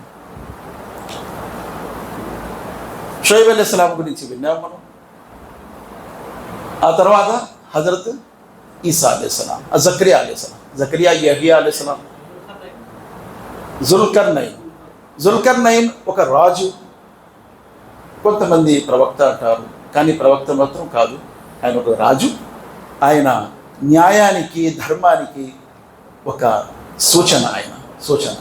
షుఐబ్ అలైహిస్సలాం గురించి విన్నాం మనం. ఆ తర్వాత హజరత్ ఈసా అలైహిస్సలాం, జకరియా అలైహిస్సలాం, జకరియా యహ్యా అలైహిస్సలాం, జుల్కర్నైన్ ఒక రాజు, కొంతమంది ప్రవక్త అంటారు కానీ ప్రవక్త మాత్రం కాదు, ఆయన ఒక రాజు. ఆయన న్యాయానికి ధర్మానికి ఒక సూచన, ఆయన సూచన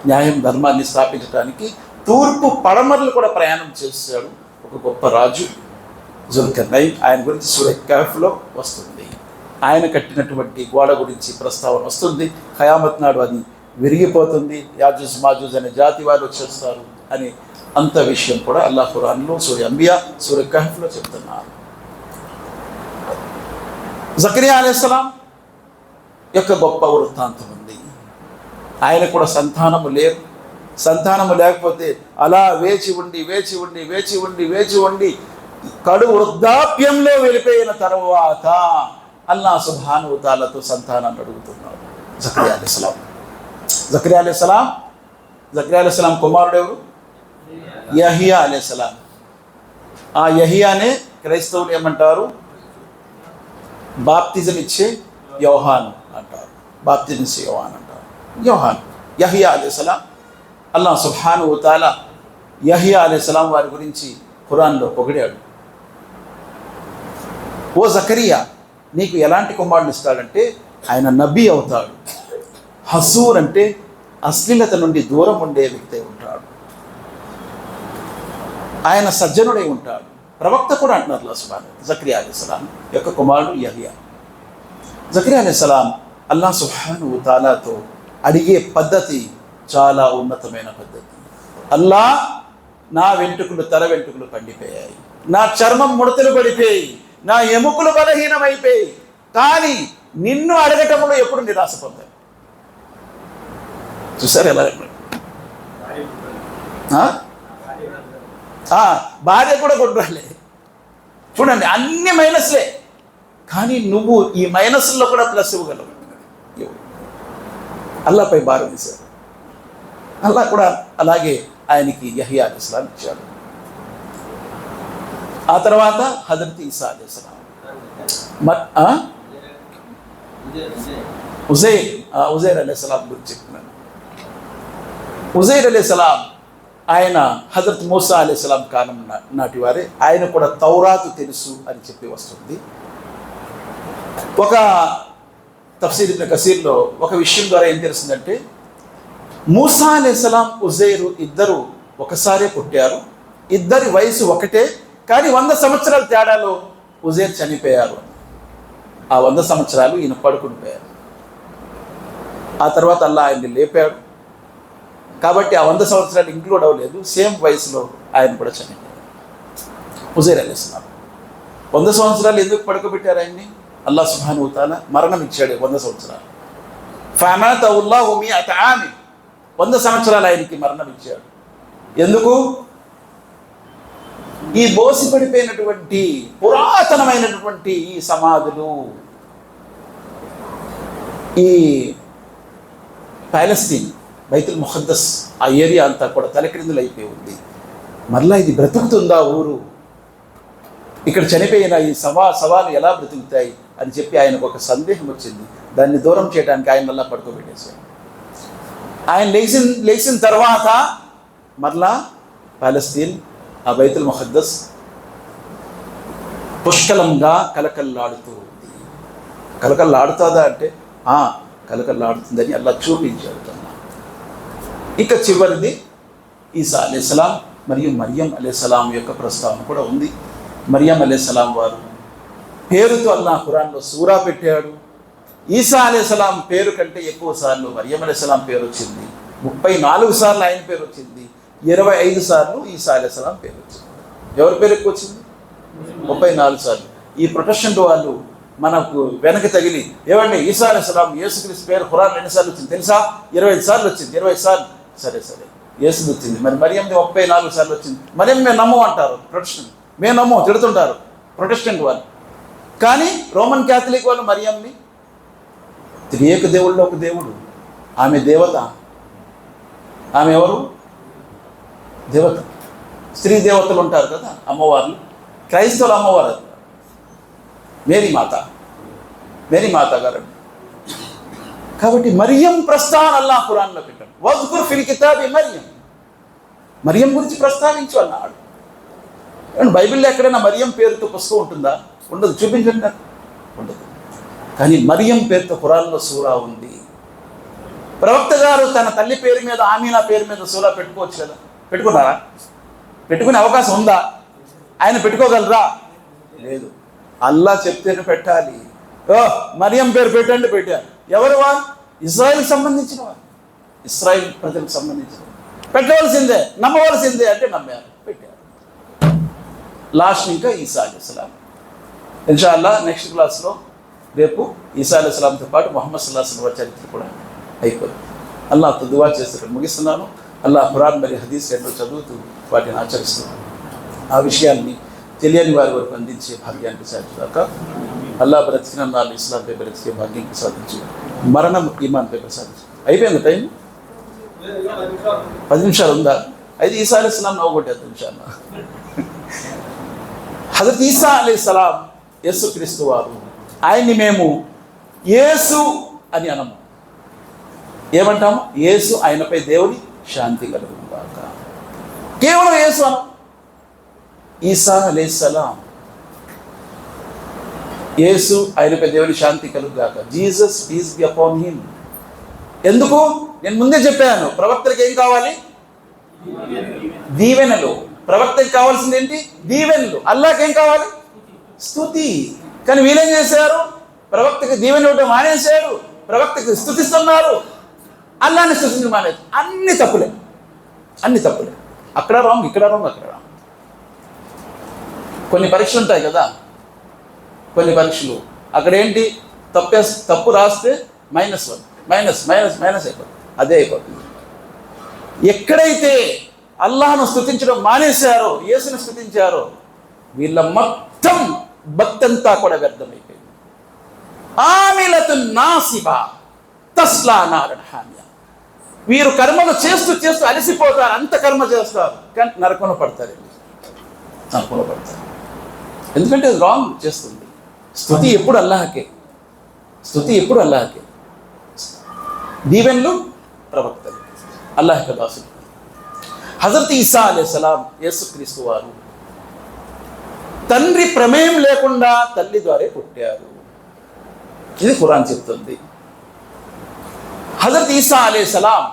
న్యాయం ధర్మాన్ని స్థాపించడానికి తూర్పు పడమరలు కూడా ప్రయాణం చేశాడు ఒక గొప్ప రాజు జుల్కర్నైన్. ఆయన గురించి సూరహ్ కహ్ఫ్లో వస్తుంది. ఆయన కట్టినటువంటి గోడ గురించి ప్రస్తావన వస్తుంది. ఖయామత్ నాడు అది విరిగిపోతుంది, యాజూజ్ మాజూజ్ అనే జాతి వారు వచ్చేస్తారు అని అంత విషయం కూడా అల్లాహ్ ఖురాన్లో సూరహ్ అంబియా సూరహ్ కహ్ఫ్లో చెప్తున్నారు. జకరియా అలైహిస్సలాం యొక్క గొప్ప వృత్తాంతం ఉంది. ఆయన కూడా సంతానము లేరు. సంతానము లేకపోతే అలా వేచి ఉండి కడు వృద్ధాప్యంలో వెళ్ళిపోయిన తర్వాత అల్లాహ్ సుబ్హానహు వ తఆలాతో సంతానాన్ని అడుగుతున్నాడు జకరియా అలైహిస్సలాం. జకరియా అలైహిస్సలాం కుమారుడు ఎవరు? యహ్యా అలైహిస్సలాం. ఆ యహ్యానే క్రైస్తవులు ఏమంటారు? బాప్తిజం ఇచ్చే యోహాన్ అంటారు. బాప్తిజం ఇచ్చే యోహాన్ అంటారు. యోహాన్ యహ్యా అలైహిస్సలాం. అల్లాహ్ సుబ్హానహు వ తఆలా యహ్యా అలైహిస్సలాం వారి గురించి ఖురాన్లో పొగిడాడు. ఓ జకరియా, నీకు ఎలాంటి కుమారుని ఇస్తాడంటే ఆయన నబీ అవుతాడు. హసూర్ అంటే అశ్లీలత నుండి దూరం ఉండే వ్యక్తి ఉంటాడు. ఆయన సజ్జనుడై ఉంటాడు. ప్రవక్త కూడా అంటున్నారు అల్లాహ్ సుబ్హానహు జకరియా అలైహిస్సలాం యొక్క కుమారుడు యహ్యా. జకరియా అలైహిస్సలాం అల్లాహ్ సుబ్హానహు వ తఆలాతో అడిగే పద్ధతి చాలా ఉన్నతమైన పద్ధతి. అల్లాహ్, నా తల వెంట్రుకలు పండిపోయాయి, నా చర్మం ముడతలు పడిపోయి, నా ఎముకలు బలహీనమైపోయి, కానీ నిన్ను అడగటంలో ఎప్పుడు నిరాశ పొందాను. చూసారు ఎలా? భార్య కూడా కొట్టురాలే. చూడండి, అన్ని మైనస్లే, కానీ నువ్వు ఈ మైనస్లో కూడా ప్లస్ ఇవ్వగలవు. అల్లాహ్పై భారం వేశారు. అల్లాహ్ కూడా అలాగే ఆయనకి యహ్యా అలైహిస్సలాం ఇచ్చాడు. ఆ తర్వాత హజరత్ ఈసా అలైహిస్సలాం, ఉజైర్ అలైహిస్సలాం గురించి చెప్తున్నాను. ఉజైర్ అలైహిస్సలాం ఆయన హజరత్ మూసా అలైహిస్సలాం కాలం నాటి వారే. ఆయన కూడా తౌరాతు తెలుసు అని చెప్పి వస్తుంది. ఒక తఫ్సీర్ ఇబ్న్ కసీర్లో ఒక విషయం ద్వారా ఏం తెలిసిందంటే, మూసా అలైహిస్సలాం ఉజైరు ఇద్దరు ఒకసారే పుట్టారు. ఇద్దరి వయసు ఒకటే, కానీ 100 సంవత్సరాల తేడాలో ఉజైర్ చనిపోయారు. ఆ 100 సంవత్సరాలు ఈయన పడుకునిపోయారు. ఆ తర్వాత అల్లాహ్ ఆయన్ని లేపాడు. కాబట్టి ఆ 100 సంవత్సరాలు ఇంక్లూడ్ అవ్వలేదు. సేమ్ వయసులో ఆయన కూడా చనిపోయారు ఉజైర్ అలైహిస్సలాం. 100 సంవత్సరాలు ఎందుకు పడుకోబెట్టారు ఆయన్ని? అల్లాహ్ సుబ్హానహు వ తఆలా మరణం ఇచ్చాడు 100 సంవత్సరాలు. ఫఅమాతహుల్లాహు మిఅత ఆమి, 100 సంవత్సరాలు ఆయనకి మరణం ఇచ్చాడు. ఎందుకు? ఈ బోసి పడిపోయినటువంటి పురాతనమైనటువంటి ఈ సమాధులు, ఈ పాలస్తీన్ బైతుల్ ముఖద్దస్ ఆ ఏరియా అంతా కూడా తలక్రిందులు అయిపోయి ఉంది. మరలా ఇది బ్రతుకుతుందా ఊరు? ఇక్కడ చనిపోయిన ఈ శవాలు ఎలా బ్రతుకుతాయి అని చెప్పి ఆయనకు ఒక సందేహం వచ్చింది. దాన్ని దూరం చేయడానికి ఆయన మళ్ళా పడుకోబెట్టేశాడు. ఆయన లేచిన తర్వాత మరలా పాలస్తీన్ ఆ బైతుల్ ముఖద్దస్ పుష్కలంగా కలకల్లాడుతూ ఉంది. కలకల్లాడుతుందా అంటే కలకల్లాడుతుందని అల్లా చూపించాడు. ఇక చివరిది ఈసా అలైహిస్సలాం మరియు మరియం అలైహిస్సలాం యొక్క ప్రస్తావన కూడా ఉంది. మరియం అలైహిస్సలాం వారు పేరుతో అల్లాహ్ ఖురాన్లో సూరా పెట్టాడు. ఈసా అలైహిస్సలాం పేరు కంటే ఎక్కువ సార్లు మరియం అలైహిస్సలాం పేరు వచ్చింది. 34 సార్లు ఆయన పేరు వచ్చింది. 25 సార్లు ఈసా అలైహిస్సలాం పేరు వచ్చింది. ఎవరి పేరు ఎక్కువ వచ్చింది? 34 సార్లు. ఈ ప్రొటెస్టెంట్ వాళ్ళు మనకు వెనక తగిలి, ఏమండి ఈసా అలైహిస్సలాం యేసుక్రీస్తు పేరు ఖురాన్లో ఎన్నిసార్లు వచ్చింది తెలుసా? 25 సార్లు వచ్చింది. 20 సార్లు సరే యేసుది వచ్చింది, మరి మరియంది 34 సార్లు వచ్చింది. మరియం మేము నమ్మం అంటారు ప్రొటెస్టెంట్, మేము నమ్మం తిడుతుంటారు ప్రొటెస్టెంట్ వాళ్ళు. కానీ రోమన్ క్యాథలిక్ వాళ్ళు మరియంని త్రియేక దేవుళ్ళలో ఒక దేవుడు, ఆమె దేవత. ఆమె ఎవరు? దేవత. స్త్రీ దేవతలు ఉంటారు కదా అమ్మవార్లు. క్రైస్తవుల అమ్మవారు అది మేరీ మాత గారు. కాబట్టి మరియం ప్రస్తావన అల్లాహ్ ఖురాన్లో పెట్టాడు. వజ్కుర్ ఫిల్ కితాబి మరియం గురించి ప్రస్తావించు అన్నాడు. బైబిల్లో ఎక్కడైనా మరియం పేరుతో పుస్తకం ఉంటుందా? ఉండదు. చూపించండి నాకు. ఉండదు. కానీ మరియం పేరుతో ఖురాన్లో సూరా ఉంది. ప్రవక్త గారు తన తల్లి పేరు మీద, ఆమీనా పేరు మీద సూరా పెట్టుకోవచ్చు కదా? పెట్టుకున్నారా? పెట్టుకునే అవకాశం ఉందా? ఆయన పెట్టుకోగలరా? లేదు. అల్లాహ్ చెప్తేనే పెట్టాలి. మరియం పేరు పెట్టండి, పెట్టారు. ఎవరు వారు? ఇజ్రాయిల్కి సంబంధించిన వారు, ఇస్రాయిల్ ప్రజలకు సంబంధించిన. పెట్టవలసిందే, నమ్మవలసిందే అంటే నమ్మారు, పెట్టారు. లాస్ట్ ఇంకా ఈసా అలైహిస్సలాం. ఇన్షాల్లా నెక్స్ట్ క్లాస్లో రేపు ఈసా అలైహిస్సలాంతో పాటు ముహమ్మద్ సల్లల్లాహు అలైహి వసల్లం చరిత్ర కూడా అయిపోయింది. అల్లాహ్తో దువా చేసి ముగిస్తున్నాను. అల్లాహ్ ఖురాన్ మరియు హదీస్ ఎన్నో చదువుతూ వాటిని ఆచరిస్తున్నాను. ఆ విషయాన్ని తెలియని వారి వరకు అందించే భాగ్యానికి సాధించాక అల్లాహ్ బ్రతికిన నాళ్ళు ఇస్లాంపై బ్రతికే భాగ్యానికి సాధించి మరణం ఈమాన్పై ప్రసాదించి. అయిపోయింది టైం? 10 నిమిషాలు ఉందా? అయితే ఈసా అలైహిస్సలాం నవ్వుకొట్టేద్దాం ఇన్షాల్లాహ్. హజరత్ ఈసా అలైహిస్సలాం యేసుక్రీస్తు వారు, ఆయన్ని మేము యేసు అని అనము. ఏమంటాము? యేసు, ఆయనపై దేవుని శాంతి కలుగుగాక. కేవలం యేసు అనం. ఈసా అలైహిస్సలాం, యేసు, ఆయనపై దేవుని శాంతి కలుగుగాక. Jesus peace be upon him. ఎందుకు? నేను ముందే చెప్పాను, ప్రవక్తలకు ఏం కావాలి? దీవెనలు. ప్రవక్తకి కావాల్సింది ఏంటి? దీవెనలు. అల్లాహ్కి ఏం కావాలి? స్తుతి. కానీ వీళ్ళేం చేశారు? ప్రవక్తకి దీవెన ఇవ్వడం మానేశారు, ప్రవక్తకి స్తుతిస్తున్నారు, అల్లాహ్ని స్తుతించడం మానేది. అన్ని తప్పులే. అక్కడ రాంగ్, ఇక్కడ రాంగ్, అక్కడ రాంగ్. కొన్ని పరీక్షలు ఉంటాయి కదా, కొన్ని పరీక్షలు అక్కడేంటి? తప్పు రాస్తే -1 మైనస్ అయిపోతుంది. అదే అయిపోతుంది. ఎక్కడైతే అల్లాహ్ను స్తుతించడం మానేశారో, యేసుని స్తుతించారో, వీళ్ళ మొత్తం భక్తంతా కూడా వ్యర్థమైపోయింది. ఆమిలతున్ నాసిబా తస్లా నారన్ హామియా. వీరు కర్మలు చేస్తూ అలసిపోతారు, అంత కర్మ చేస్తారు, కానీ నరకంలో పడతారు. ఎందుకంటే అది రాంగ్ చేస్తుంది. స్తుతి ఎప్పుడు అల్లాహకే. దీవెన్లు ప్రవక్తలు, అల్లాహ్ యొక్క దాసులు. హజరత్ ఈసా అలైహిస్సలాం యేసుక్రీస్తు వారు తండ్రి ప్రమేయం లేకుండా తల్లి ద్వారా పుట్టారు. ఇది ఖురాన్ చెప్తుంది. హజరత్ ఈసా అలైహిస్సలాం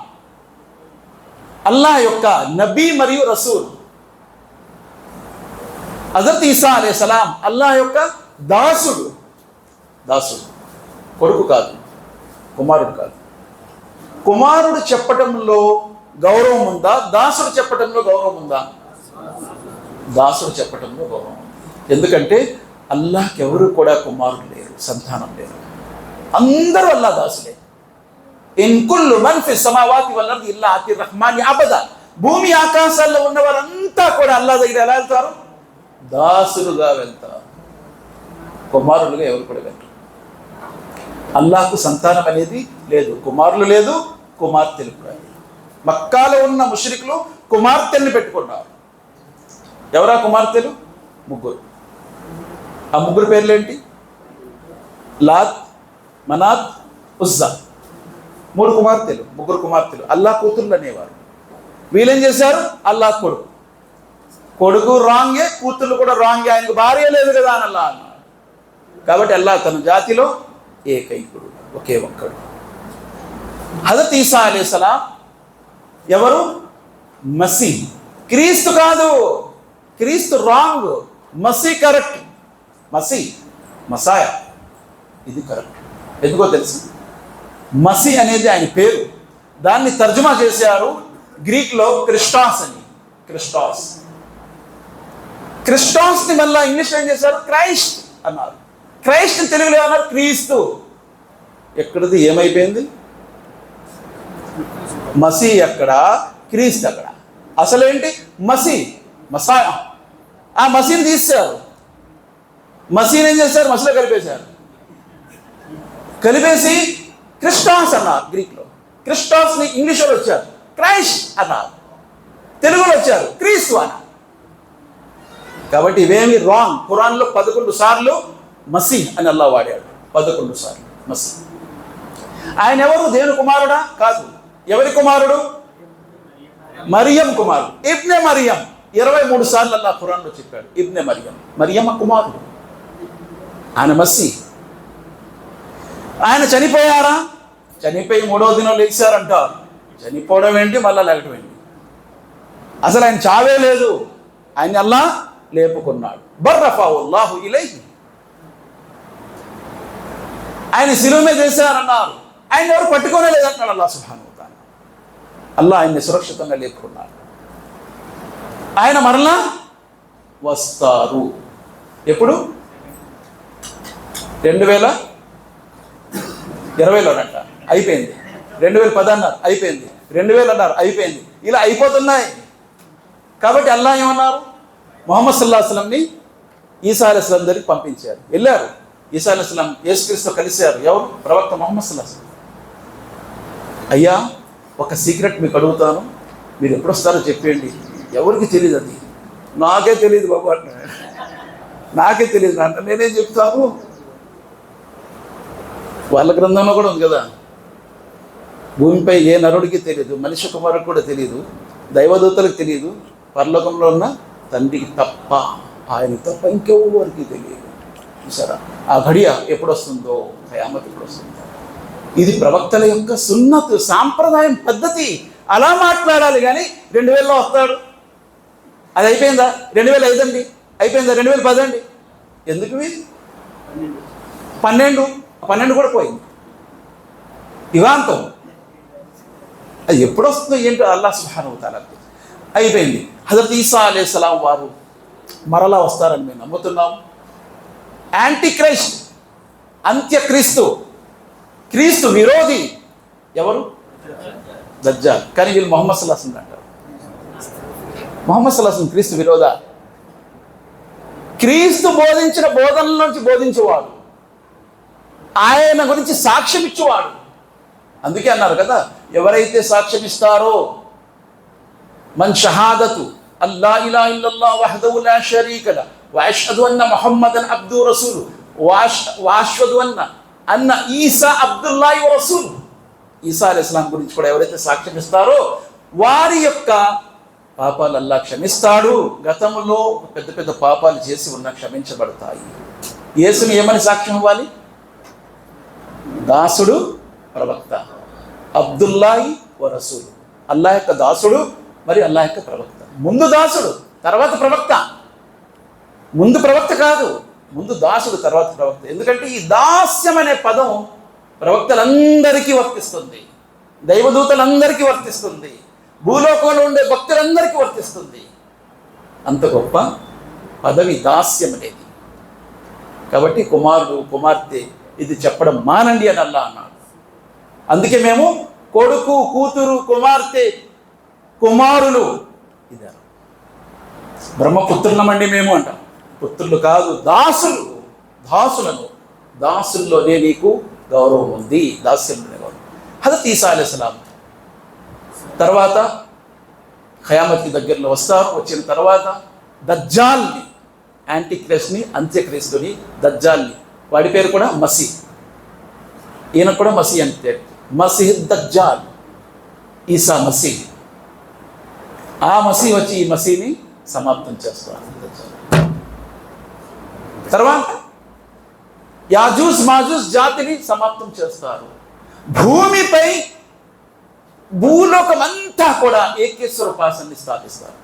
అల్లాహ్ యొక్క నబీ మరియు రసూల్. హజరత్ ఈసా అలైహిస్సలాం అల్లాహ్ యొక్క దాసుడు. కొడుకు కాదు, కుమారుడు కాదు. కుమారుడు చెప్పటంలో గౌరవం ఉందా? దాసుడు చెప్పటంలో గౌరవం ఉందా? దాసుడు చెప్పటంలో గౌరవం. ఎందుకంటే అల్లాహ్కి ఎవరు కూడా కుమారుడు లేరు, సంతానం లేరు. అందరూ అల్లాహ్ దాసులే. ఇన్ కుల్లు మన్ ఫి సమావాతి వల్ అర్ది ఇల్లా అతి రహ్మాని అబద. భూమి ఆకాశాల్లో ఉన్నవారంతా కూడా అల్లాహ్ దగ్గర ఎలా వెళ్తారు? దాసులుగా వెళ్తారు. కుమారులుగా ఎవరు కూడా వెళ్తారు. అల్లాహ్కు సంతానం అనేది లేదు, కుమారులు లేదు, కుమార్తెలు కూడా. మక్కాలో ఉన్న ముష్రికులు కుమార్తెల్ని పెట్టుకున్నారు. ఎవరా కుమార్తెలు? 3. ఆ 3 పేర్లు ఏంటి? లాత్, మనాత్, ఉజ్జా. 3 కుమార్తెలు, 3 కుమార్తెలు. అల్లాహ్ కూతుర్లు అనేవారు. వీళ్ళేం చేశారు? అల్లాహ్ కొడుకు రాంగే, కూతుర్లు కూడా రాంగే. ఆయనకు భార్య లేదు కదా అని అల్లాహ్ అన్నాడు. కాబట్టి అల్లాహ్ తన జాతిలో ఏకైకుడు, ఒకే ఒక్కడు. హజరత్ ఈసా అలైహిస్సలాం ఎవరు? మసీహ్. క్రీస్తు కాదు, క్రీస్తు రాంగ్, మసీహ్ కరెక్ట్. మసాయా ఇది కరెక్ట్. ఎందుకో తెలుసు? మసీహ్ అనేది ఆయన పేరు, దాన్ని తర్జుమా చేశారు గ్రీక్లో క్రిస్టాస్ అని. క్రిస్టాస్. క్రిస్టాస్ని మళ్ళీ ఇంగ్లీష్లో ఏం చేశారు? క్రైస్ట్ అన్నారు. క్రైస్ట్ తెలుగులో అన్నారు క్రీస్తు. ఎక్కడిది ఏమైపోయింది? మసీ ఎక్కడ, క్రీస్తు అక్కడ. అసలేంటి? మసాయా. ఆ మసీని తీశారు. మసీని ఏం చేశారు? మసీలో కలిపేసి క్రిస్టాస్ అన్నారు గ్రీక్లో. క్రిస్టాస్ని ఇంగ్లీష్లో వచ్చారు క్రైస్ట్ అన్నారు, తెలుగులో వచ్చారు క్రీస్తు అన్నారు. కాబట్టి ఇవేమి రాంగ్. ఖురాన్లో 11 సార్లు మసీ అని అల్లా వాడాడు. 11 సార్లు మసీ. ఆయన ఎవరు? దేవుని కుమారుడా? కాదు. ఎవరి కుమారుడు? మరియం కుమారుడు, ఇబ్నె మరియం. 23 సార్లు అల్లా ఖురాన్లో చెప్పాడు ఇబ్నె మరియం, మరియమ్మ కుమారుడు. ఆయన మసీ. ఆయన చనిపోయారా? చనిపోయి 3వ దినం లేచారంటారు. చనిపోవడం ఏంటి, మళ్ళా లేకటం ఏంటి? అసలు ఆయన చావే లేదు, ఆయన అల్లా లేపుకున్నాడు. బర్రఫావుల్లాహు ఇలైహి. ఆయన శిలువ మీద వేశారన్నారు. ఆయన ఎవరు పట్టుకోనే లేదంటున్నాడు అల్లాహ్ సుబ్హానహు వ తఆలా. అల్లాహ్ ఆయన్ని సురక్షితంగా లేపుకున్నాడు. ఆయన మరలా వస్తారు. ఎప్పుడు? 2020లోనంట అయిపోయింది. 2010 అన్నారు అయిపోయింది. 2000 అన్నారు అయిపోయింది. ఇలా అయిపోతున్నాయి. కాబట్టి అల్లాహ్ ఏమన్నారు? ముహమ్మద్ సల్లల్లాహు అలైహి వసల్లంని ఈసా అలైహిస్సలాం దగ్గరికి పంపించారు. వెళ్ళారు. ఈసా అలైహిస్సలాం యేసుక్రీస్తుతో కలిశారు. ఎవరు? ప్రవక్త ముహమ్మద్ సల్లల్లాహు అలైహి వసల్లం. అయ్యా, ఒక సీక్రెట్ మీకు అడుగుతాను, మీరు ఎప్పుడు వస్తారో చెప్పండి. ఎవరికి తెలియదు. అది నాకే తెలియదు బాబు అంటున్నాడు. నాకే తెలియదు అంట. నేనేం చెప్తాను? వాళ్ళ గ్రంథంలో కూడా ఉంది కదా, భూమిపై ఏ నరుడికి తెలియదు, మనిషి కుమారుడికి కూడా తెలియదు, దైవదూతలకు తెలియదు, పరలోకంలో ఉన్న తండ్రికి తప్ప, ఆయన తప్ప ఇంకెవరికి తెలియదు. చూసారా? ఆ ఘడియ ఎప్పుడు వస్తుందో, ఖయామత్ ఎప్పుడు వస్తుందో. ఇది ప్రవక్తల యొక్క సున్నతు, సాంప్రదాయం, పద్ధతి. అలా మాట్లాడాలి. కానీ 2000లో వస్తాడు, అది అయిపోయిందా? 2005 అండి అయిపోయిందా? 2010 అండి. ఎందుకు? 12 కూడా పోయింది. యుగాంతం. అది ఎప్పుడు వస్తుందో ఏంటో అల్లాహ్ సుబ్హానహు వ తఆలా అయిపోయింది. హజరత్ ఈసా అలైహిస్సలాం వారు మరలా వస్తారని మేము నమ్ముతున్నాం. యాంటీ క్రైస్ట్, అంత్యక్రీస్తు, క్రీస్తు విరోధి ఎవరు? దజ్జాల్. కానీ వీళ్ళు ముహమ్మద్ సల్లల్లాహు అలైహి వసల్లం అంటారు. ముహమ్మద్ సల్లల్లాహు అలైహి వసల్లం క్రీస్తు విరోధ? క్రీస్తు బోధించిన బోధనల నుంచి బోధించేవాడు, ఆయన గురించి సాక్ష్యం ఇచ్చేవాడు. అందుకే అన్నారు కదా, ఎవరైతే సాక్ష్యం ఇస్తారో, మన్ షహాదతు అల్లా ఇలాహ ఇల్లల్లాహ్ వహదహు లా షరీక లహు వ అష్హదు అన్న ముహమ్మదన్ అబ్దుహు రసూలు వ అష్హదు అన్న ఈసా అబ్దుల్లాహి వ రసూలు. ఈసా అలైహిస్సలాం గురించి కూడా ఎవరైతే సాక్ష్యం ఇస్తారో వారి యొక్క పాపాలు అల్లా క్షమిస్తాడు. గతంలో పెద్ద పెద్ద పాపాలు చేసి ఉన్న క్షమించబడతాయి. యేసుని ఏమని సాక్ష్యం ఇవ్వాలి? దాసుడు, ప్రవక్త, అబ్దుల్లాహి వ రసూలు. అల్లాహ్ యొక్క దాసుడు, మరి అల్లాహ్ యొక్క ప్రవక్త. ముందు దాసుడు, తర్వాత ప్రవక్త. ముందు ప్రవక్త కాదు, ముందు దాసుడు, తర్వాత ప్రవక్త. ఎందుకంటే ఈ దాస్యం అనే పదం ప్రవక్తలందరికీ వర్తిస్తుంది, దైవదూతలందరికీ వర్తిస్తుంది, భూలోకంలో ఉండే భక్తులందరికీ వర్తిస్తుంది. అంత గొప్ప పదవి దాస్యం అనేది. కాబట్టి కుమారుడు, కుమార్తె ఇది చెప్పడం మానండి అని అల్లాహ్ అన్నాడు. అందుకే మేము కొడుకు, కూతురు, కుమార్తె, కుమారులు ఇదే బ్రహ్మపుత్రులమండి మేము అంటాం. పుత్రులు కాదు, దాసులు. దాసుల్లోనే నీకు గౌరవం ఉంది, దాస్యంలోనే గౌరవం. హజరత్ ఈసా అలైహిస్సలాం తర్వాత ఖయామత్కి దగ్గరలో వస్తారు. వచ్చిన తర్వాత దజ్జాల్ని, యాంటీ క్రైస్ట్ని, అంత్యక్రీస్తుని, దజ్జాల్ని, వాడి పేరు కూడా మసీ. ఈయన కూడా మసీ అంటే మసీహ్ దజ్జాల్, ఈసా మసీ. ఆ మసీ వచ్చి ఈ మసీని సమాప్తం చేస్తారు. తర్వాత యాజూజ్ మాజూజ్ జాతిని సమాప్తం చేస్తారు. భూమిపై భూలోకమంతా కూడా ఏకేశ్వర ఉపాసనని స్థాపిస్తారు.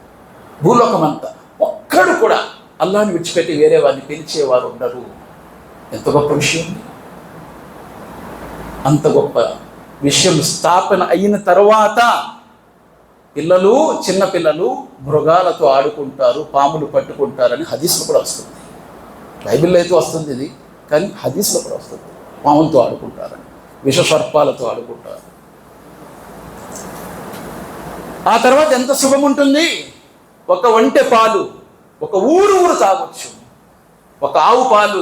భూలోకమంతా ఒక్కడు కూడా అల్లాహ్ని విడిచిపెట్టి వేరే వారిని పిలిచేవారు ఉండరు. ఎంత గొప్ప విషయం! అంత గొప్ప విషయం స్థాపన అయిన తర్వాత పిల్లలు, చిన్న పిల్లలు మృగాలతో ఆడుకుంటారు, పాములు పట్టుకుంటారని హదీస్లో కూడా వస్తుంది. బైబిల్లో అయితే వస్తుంది ఇది, కానీ హదీస్లో కూడా వస్తుంది. పాములతో ఆడుకుంటారని, విష సర్పాలతో ఆడుకుంటారు. ఆ తర్వాత ఎంత శుభం ఉంటుంది. ఒక ఒంటె పాలు ఒక ఊరు తాగొచ్చు, ఒక ఆవు పాలు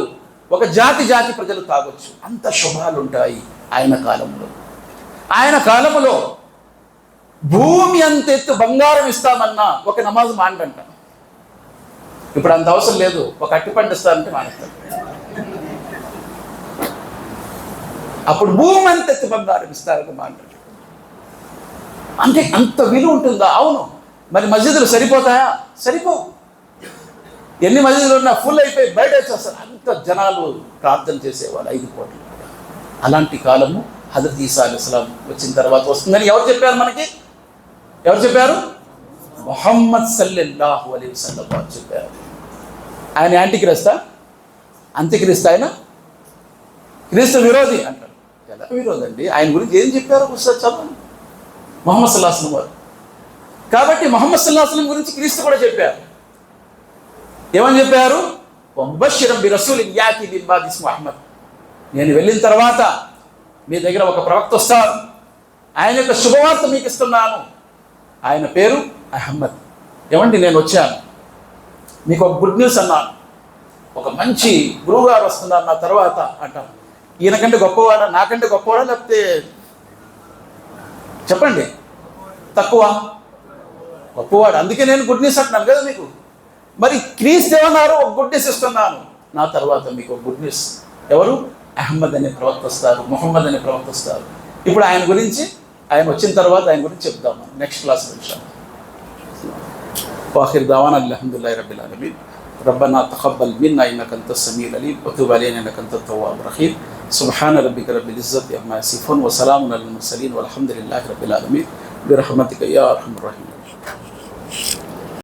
ఒక జాతి ప్రజలు తాగొచ్చు. అంత శుభాలు ఉంటాయి ఆయన కాలంలో. ఆయన కాలంలో భూమి అంత ఎత్తు బంగారం ఇస్తామన్నా ఒక నమాజ్ మాండంట. ఇప్పుడు అంత అవసరం లేదు, ఒక అట్టిపండు ఇస్తారంటే మానేస్తాడు. అప్పుడు భూమి అంత ఎత్తు బంగారం ఇస్తారని మాంటాడు. అంటే అంత విలువ ఉంటుందా? అవును. మరి మస్జిదులు సరిపోతాయా? సరిపోవు. ఎన్ని మస్జిదులు ఉన్నా ఫుల్ అయిపోయి బయట వచ్చేస్తారు. అంత జనాలు ప్రార్థన చేసేవాళ్ళు 5 కోట్లు. అలాంటి కాలము హజరత్ ఈసా అలైహిస్సలాం వచ్చిన తర్వాత వస్తుందని ఎవరు చెప్పారు మనకి? ఎవరు చెప్పారు? ముహమ్మద్ సల్లల్లాహు అలైహి వసల్లం వారు చెప్పారు. ఆయన యాంటిక్రిస్తా? అంత్యక్రిస్తా? ఆయన క్రీస్తు విరోధి అంటారు. ఎలా విరోధి అండి? ఆయన గురించి ఏం చెప్పారో ఒకసారి చదవండి. ముహమ్మద్ సల్లల్లాహు అలైహి వసల్లం వారు. కాబట్టి ముహమ్మద్ సల్లల్లాహు అలైహి వసల్లం గురించి క్రీస్తు కూడా చెప్పారు. ఏమని చెప్పారు? వబషిరం బిరసూలిన్ యాతి మిన్ బాది ఇస్ముహు అహ్మద్. నేను వెళ్ళిన తర్వాత మీ దగ్గర ఒక ప్రవక్త వస్తాడు, ఆయన యొక్క శుభవార్త మీకు ఇస్తున్నాను. ఆయన పేరు అహ్మద్. ఏమండి, నేను వచ్చాను, మీకు ఒక గుడ్ న్యూస్ అన్నాను. ఒక మంచి గురువు గారు వస్తున్నారు నా తర్వాత అంటాను. ఈయనకంటే గొప్పవాడా, నాకంటే గొప్పవాడా, లేకపోతే చెప్పండి తక్కువ? గొప్పవాడు. అందుకే నేను గుడ్ న్యూస్ అంటున్నాను కదా మీకు. మరి క్రీస్తు ఏమన్నారు? ఒక గుడ్ న్యూస్ ఇస్తున్నాను, నా తర్వాత మీకు ఒక గుడ్ న్యూస్. ఎవరు? అహ్మద్ అనే ప్రవక్త వస్తారు, ముహమ్మద్ అనే ప్రవక్త వస్తారు. ఇప్పుడు ఆయన గురించి, ఆయన వచ్చిన తర్వాత ఆయన గురించి చెప్దాం నెక్స్ట్ క్లాస్ ఇన్షాల్లాహ్. వాఖిర్ దావానా అల్హమ్దులిల్లాహి రబ్బిల్ ఆలమీన్. రబ్బనా తఖబ్బల్ మిన్నా ఇన్నక అంతస్ సమీఉల్ అలీమ్ వతుబ్ అలైనా ఇన్నక అంతత్ తవ్వాబుర్ రహీమ్. సుబ్హాన రబ్బిక రబ్బిల్ ఇజ్జతి అమ్మా యసిఫూన్ వసలామున్ అలల్ ముర్సలీన్ వల్హమ్దులిల్లాహి రబ్బిల్ ఆలమీన్. బిరహ్మతిక యా అర్హమర్ రహీమ్.